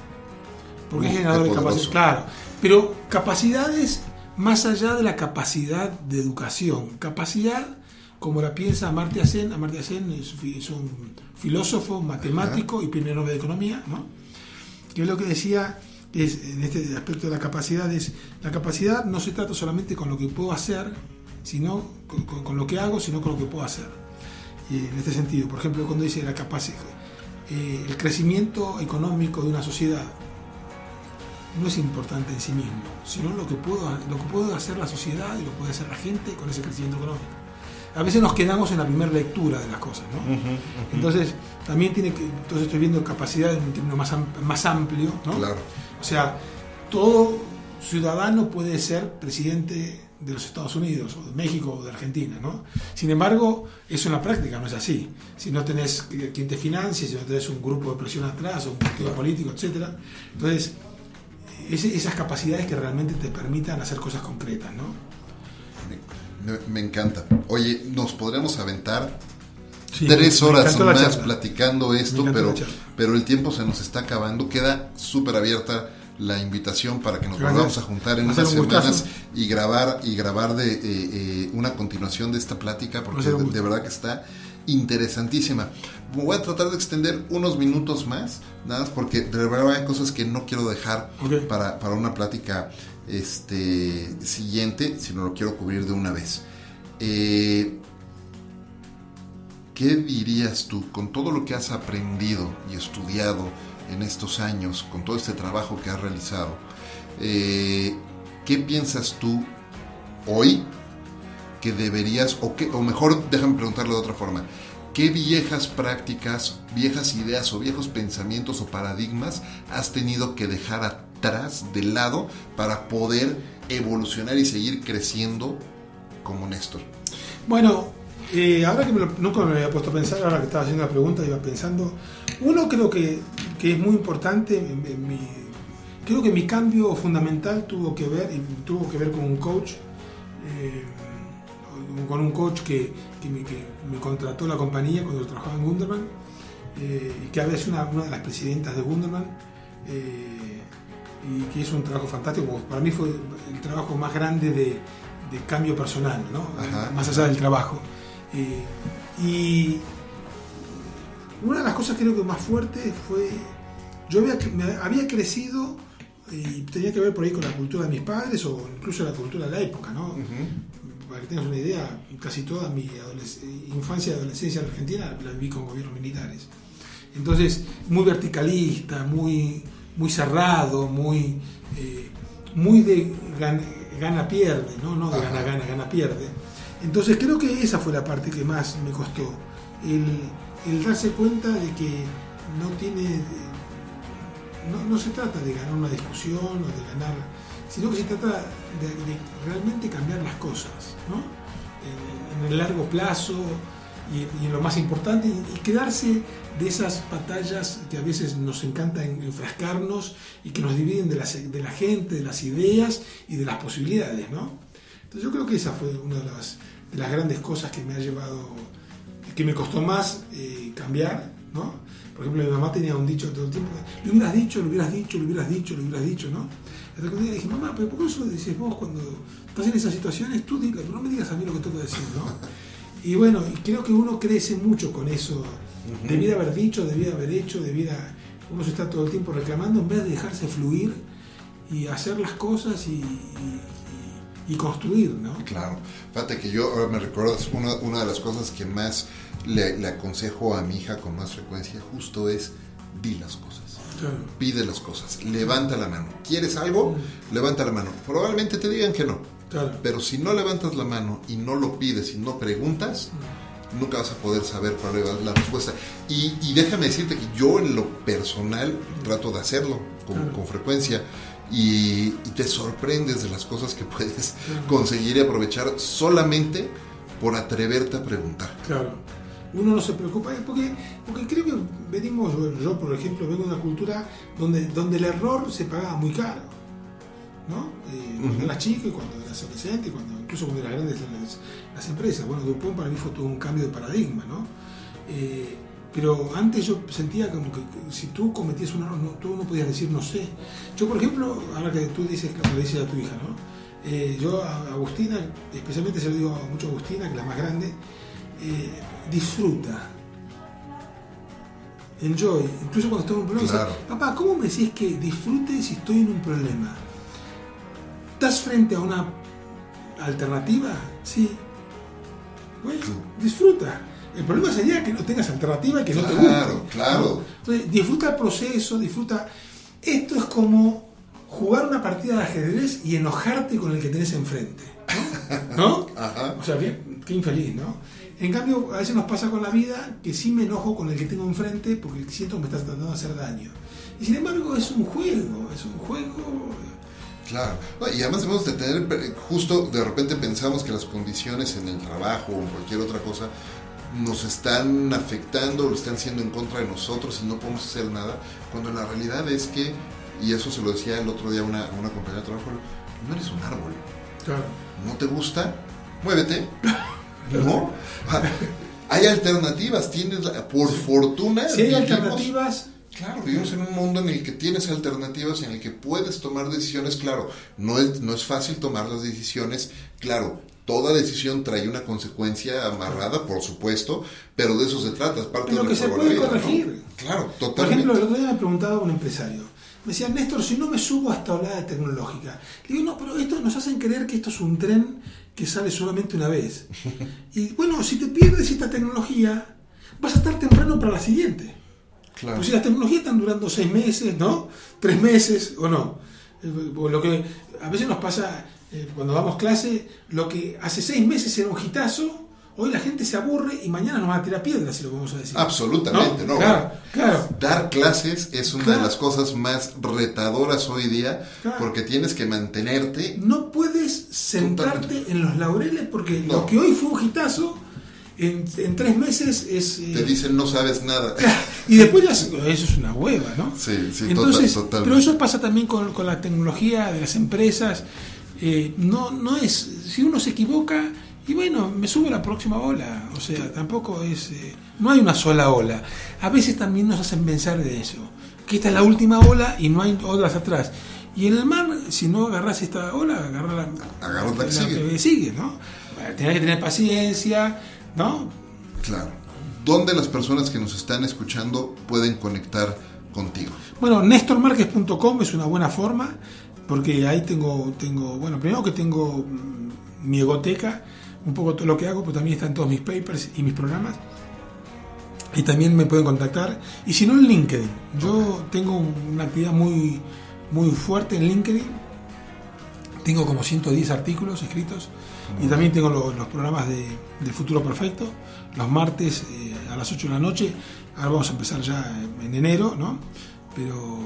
Porque es generador de capacidades, claro, pero capacidades más allá de la capacidad de educación. Capacidad como la piensa Amartya Sen. Amartya Sen es un filósofo, matemático y premio Nobel de Economía, ¿no? Que es lo que decía, es, en este aspecto de la capacidad no se trata solamente con lo que puedo hacer, sino con lo que hago, sino con lo que puedo hacer. Y en este sentido, por ejemplo, cuando dice la capacidad, el crecimiento económico de una sociedad no es importante en sí mismo, sino lo que puede hacer la sociedad y lo que puede hacer la gente con ese crecimiento económico. a veces nos quedamos en la primera lectura de las cosas, ¿no? Entonces, también entonces estoy viendo capacidad en un término más amplio, ¿no? Claro. O sea, todo ciudadano puede ser presidente de los Estados Unidos, o de México, o de Argentina, ¿no? Sin embargo, eso en la práctica no es así. Si no tenés quien te financie, si no tenés un grupo de presión atrás, o un partido político, etcétera. Entonces, esas capacidades que realmente te permitan hacer cosas concretas, ¿no? Me encanta. Oye, nos podríamos aventar 3 horas más platicando esto, pero el tiempo se nos está acabando. Queda súper abierta la invitación para que nos volvamos a juntar en unas semanas y grabar de una continuación de esta plática, porque de verdad que está interesantísima. Voy a tratar de extender unos minutos más, nada más porque de verdad hay cosas que no quiero dejar para una plática siguiente, sino lo quiero cubrir de una vez. ¿Qué dirías tú con todo lo que has aprendido y estudiado en estos años, con todo este trabajo que has realizado? ¿Qué piensas tú hoy que deberías, o mejor, déjame preguntarlo de otra forma, qué viejas prácticas, viejas ideas o viejos pensamientos o paradigmas has tenido que dejar atrás, de lado, para poder evolucionar y seguir creciendo como Néstor? Bueno, ahora que nunca me había puesto a pensar, ahora que estaba haciendo la pregunta, iba pensando, uno creo que es muy importante, creo que mi cambio fundamental tuvo que ver con un coach, que me contrató la compañía cuando yo trabajaba en Wunderman, que a veces una de las presidentas de Wunderman, y que hizo un trabajo fantástico. Para mí fue el trabajo más grande de cambio personal, ¿no? Más allá del trabajo. Y una de las cosas creo que más fuerte fue, yo había crecido y tenía que ver por ahí con la cultura de mis padres o incluso la cultura de la época, ¿no? Para que tengas una idea, casi toda mi infancia y adolescencia en Argentina la viví con gobiernos militares. Entonces, muy verticalista, muy cerrado, muy de gana-pierde, ¿no? De gana-pierde. Entonces creo que esa fue la parte que más me costó, el darse cuenta de que no se trata de ganar una discusión o de ganar, sino que se trata de realmente cambiar las cosas, ¿no? En el largo plazo y en lo más importante, y quedarse de esas batallas que a veces nos encanta enfrascarnos y que nos dividen de la gente, de las ideas y de las posibilidades, ¿no? Entonces yo creo que esa fue una de las grandes cosas que me ha llevado, que me costó más cambiar, ¿no? Por ejemplo, mi mamá tenía un dicho todo el tiempo: lo hubieras dicho, ¿no? Hasta que un día dije: mamá, pero ¿por qué eso lo dices vos cuando estás en esas situaciones? Tú dilo, pero no me digas a mí lo que tengo que decir, ¿no? Y bueno, creo que uno crece mucho con eso. Debiera haber dicho, debiera haber hecho, uno se está todo el tiempo reclamando en vez de dejarse fluir y hacer las cosas y construir, ¿no? Claro. Fíjate que yo ahora me recuerdas una de las cosas que más le aconsejo a mi hija con más frecuencia, justo es: di las cosas. Claro. Pide las cosas, levanta la mano. ¿Quieres algo? Levanta la mano. Probablemente te digan que no. Claro. Pero si no levantas la mano y no lo pides y no preguntas, nunca vas a poder saber cuál es la respuesta. Y déjame decirte que yo en lo personal trato de hacerlo con frecuencia, y te sorprendes de las cosas que puedes conseguir y aprovechar solamente por atreverte a preguntar. Claro. Uno no se preocupa porque creo que yo por ejemplo vengo de una cultura donde el error se pagaba muy caro, ¿no? Cuando eras chico y cuando eras adolescente, incluso cuando eras grande las empresas. Bueno, DuPont para mí fue todo un cambio de paradigma, ¿no? Pero antes yo sentía como que si tú cometías un error, tú no podías decir no sé. Yo, por ejemplo, ahora que tú dices lo que le dices a tu hija, ¿no? Yo a Agustina, especialmente se lo digo mucho a Agustina, que es la más grande, disfruta. Enjoy. Incluso cuando estoy en un problema, claro. Dice: papá, ¿cómo me decís que disfrute si estoy en un problema? ¿Estás frente a una alternativa? Sí. Bueno, disfruta. El problema sería que no tengas alternativa y que no te guste. Claro. ¿No? Entonces, disfruta el proceso, disfruta. Esto es como jugar una partida de ajedrez y enojarte con el que tenés enfrente, ¿no? Ajá. O sea, qué infeliz, ¿no? En cambio, a veces nos pasa con la vida que sí me enojo con el que tengo enfrente porque siento que me está tratando de hacer daño. Y sin embargo es un juego. Claro, y además debemos de tener, justo de repente pensamos que las condiciones en el trabajo o en cualquier otra cosa nos están afectando, lo están haciendo en contra de nosotros y no podemos hacer nada, cuando la realidad es que, y eso se lo decía el otro día a una compañera de trabajo, no eres un árbol. Claro. ¿No te gusta? Muévete. ¿No? Hay alternativas, por fortuna. Si hay alternativas. Claro, vivimos en un mundo en el que tienes alternativas, en el que puedes tomar decisiones. Claro, no es fácil tomar las decisiones. Claro, toda decisión trae una consecuencia amarrada, por supuesto, pero de eso se trata, es parte de lo que se puede corregir, ¿no? Claro, totalmente. Por ejemplo, el otro día me preguntaba un empresario, me decía, Néstor, si no me subo a esta oleada tecnológica. Le digo, no, pero esto nos hacen creer que esto es un tren que sale solamente una vez. Y bueno, si te pierdes esta tecnología, vas a estar temprano para la siguiente. Claro. Pues si las tecnologías están durando 6 meses, ¿no? 3 meses o no. O lo que a veces nos pasa cuando damos clase, lo que hace 6 meses era un hitazo, hoy la gente se aburre y mañana nos van a tirar piedras, si lo vamos a decir. Absolutamente, ¿no? Claro. Dar clases es una de las cosas más retadoras hoy día, porque tienes que mantenerte. No puedes sentarte en los laureles porque lo que hoy fue un hitazo, en 3 meses es... te dicen no sabes nada. Y después ya eso es una hueva, ¿no? Sí, entonces, totalmente. Pero eso pasa también con la tecnología de las empresas. No es... Si uno se equivoca, y bueno, me subo a la próxima ola. O sea, tampoco es... no hay una sola ola. A veces también nos hacen pensar de eso. Que esta es la última ola y no hay olas atrás. Y en el mar, si no agarras esta ola, agarra la que sigue, ¿no? Tenés que tener paciencia, ¿no? Claro. ¿Dónde las personas que nos están escuchando pueden conectar contigo? Bueno, nestormarquez.com es una buena forma, porque ahí tengo bueno, primero que tengo mi egoteca, un poco todo lo que hago, pero también están todos mis papers y mis programas. Y también me pueden contactar. Y si no, en LinkedIn. Yo tengo una actividad muy, muy fuerte en LinkedIn. Tengo como 110 artículos escritos. Y también tengo los programas de Futuro Perfecto, los martes a las 8 de la noche. Ahora vamos a empezar ya en enero, ¿no? Pero,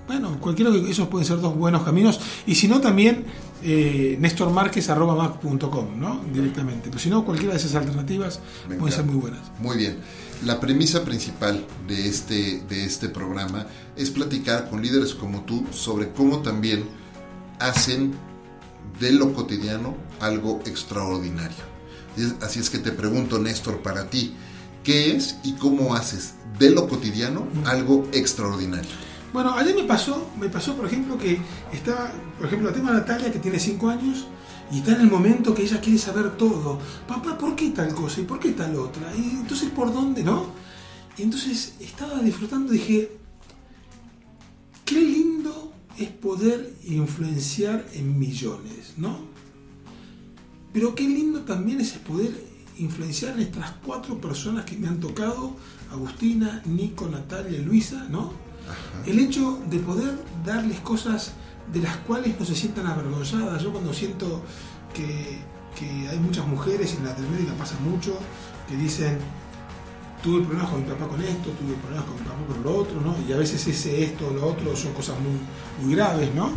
bueno, cualquiera de esos pueden ser 2 buenos caminos. Y si no, también nestormarquez@mac.com, ¿no? Directamente. Pero si no, cualquiera de esas alternativas pueden ser muy buenas. Muy bien. La premisa principal de este programa es platicar con líderes como tú sobre cómo también hacen de lo cotidiano algo extraordinario. Así es que te pregunto, Néstor, para ti, ¿qué es y cómo haces de lo cotidiano algo extraordinario? Bueno, ayer me pasó, por ejemplo, que estaba, por ejemplo, la tema de Natalia, que tiene 5 años, y está en el momento que ella quiere saber todo. Papá, ¿por qué tal cosa? ¿Y por qué tal otra? Y entonces, ¿por dónde, no? Y entonces estaba disfrutando y dije, qué lindo es poder influenciar en millones, ¿no? Pero qué lindo también es poder influenciar en estas 4 personas que me han tocado, Agustina, Nico, Natalia y Luisa, ¿no? Ajá. El hecho de poder darles cosas de las cuales no se sientan avergonzadas. Yo cuando siento que hay muchas mujeres, y en Latinoamérica pasa mucho, que dicen, tuve problemas con mi papá con esto, tuve problemas con mi papá por lo otro, ¿no? Y a veces esto o lo otro son cosas muy, muy graves, ¿no?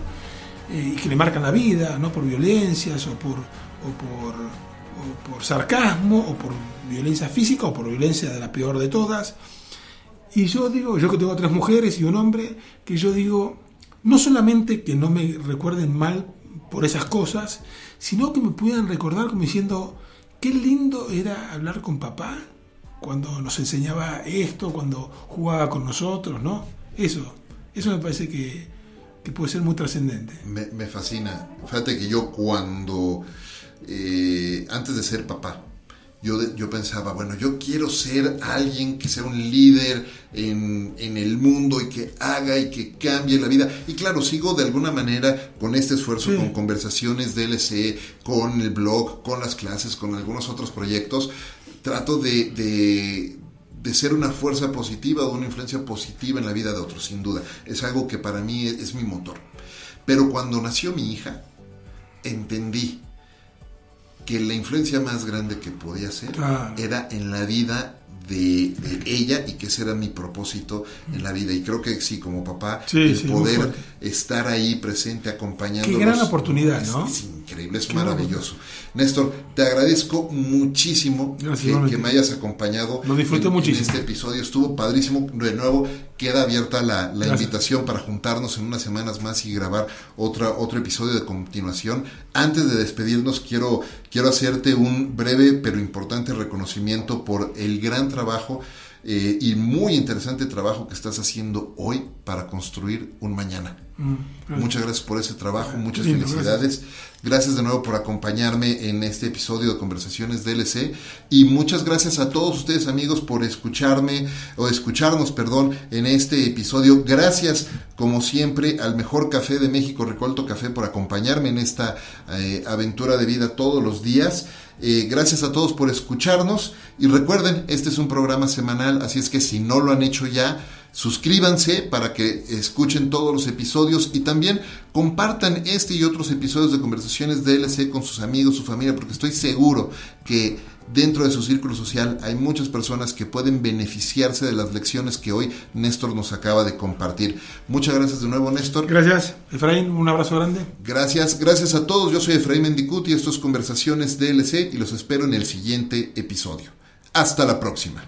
Y que le marcan la vida, ¿no? Por violencias o por sarcasmo o por violencia física o por violencia de la peor de todas. Y yo digo, yo que tengo 3 mujeres y un hombre, que yo digo, no solamente que no me recuerden mal por esas cosas, sino que me puedan recordar como diciendo, qué lindo era hablar con papá cuando nos enseñaba esto, cuando jugaba con nosotros, ¿no? Eso me parece que puede ser muy trascendente. Me fascina. Fíjate que yo cuando, antes de ser papá, yo pensaba, bueno, yo quiero ser alguien que sea un líder en el mundo y que haga y que cambie la vida. Y claro, sigo de alguna manera con este esfuerzo, sí, con conversaciones DLC, con el blog, con las clases, con algunos otros proyectos. Trato de de ser una fuerza positiva o una influencia positiva en la vida de otros, sin duda. Es algo que para mí es mi motor. Pero cuando nació mi hija, entendí que la influencia más grande que podía ser era en la vida de ella, y que ese era mi propósito en la vida. Y creo que sí, como papá, poder estar ahí presente, acompañándolos. Qué gran oportunidad, ¿no? Es increíble, es maravilloso. Néstor, te agradezco muchísimo que me hayas acompañado. Lo disfruté muchísimo. En este episodio estuvo padrísimo. De nuevo, queda abierta la invitación para juntarnos en unas semanas más y grabar otro episodio de continuación. Antes de despedirnos, quiero hacerte un breve pero importante reconocimiento por el gran trabajo y muy interesante trabajo que estás haciendo hoy para construir un mañana. Muchas gracias por ese trabajo, muchas felicidades. Gracias de nuevo por acompañarme en este episodio de Conversaciones DLC, y muchas gracias a todos ustedes, amigos, por escucharnos, en este episodio. Gracias, como siempre, al mejor café de México, Recolto Café, por acompañarme en esta aventura de vida todos los días. Gracias a todos por escucharnos, y recuerden, este es un programa semanal, así es que si no lo han hecho ya, suscríbanse para que escuchen todos los episodios, y también compartan este y otros episodios de Conversaciones DLC con sus amigos, su familia, porque estoy seguro que dentro de su círculo social hay muchas personas que pueden beneficiarse de las lecciones que hoy Néstor nos acaba de compartir. Muchas gracias de nuevo, Néstor. Gracias, Efraín, un abrazo grande. Gracias a todos. Yo soy Efraín Mendicuti, esto es Conversaciones DLC, y los espero en el siguiente episodio. Hasta la próxima.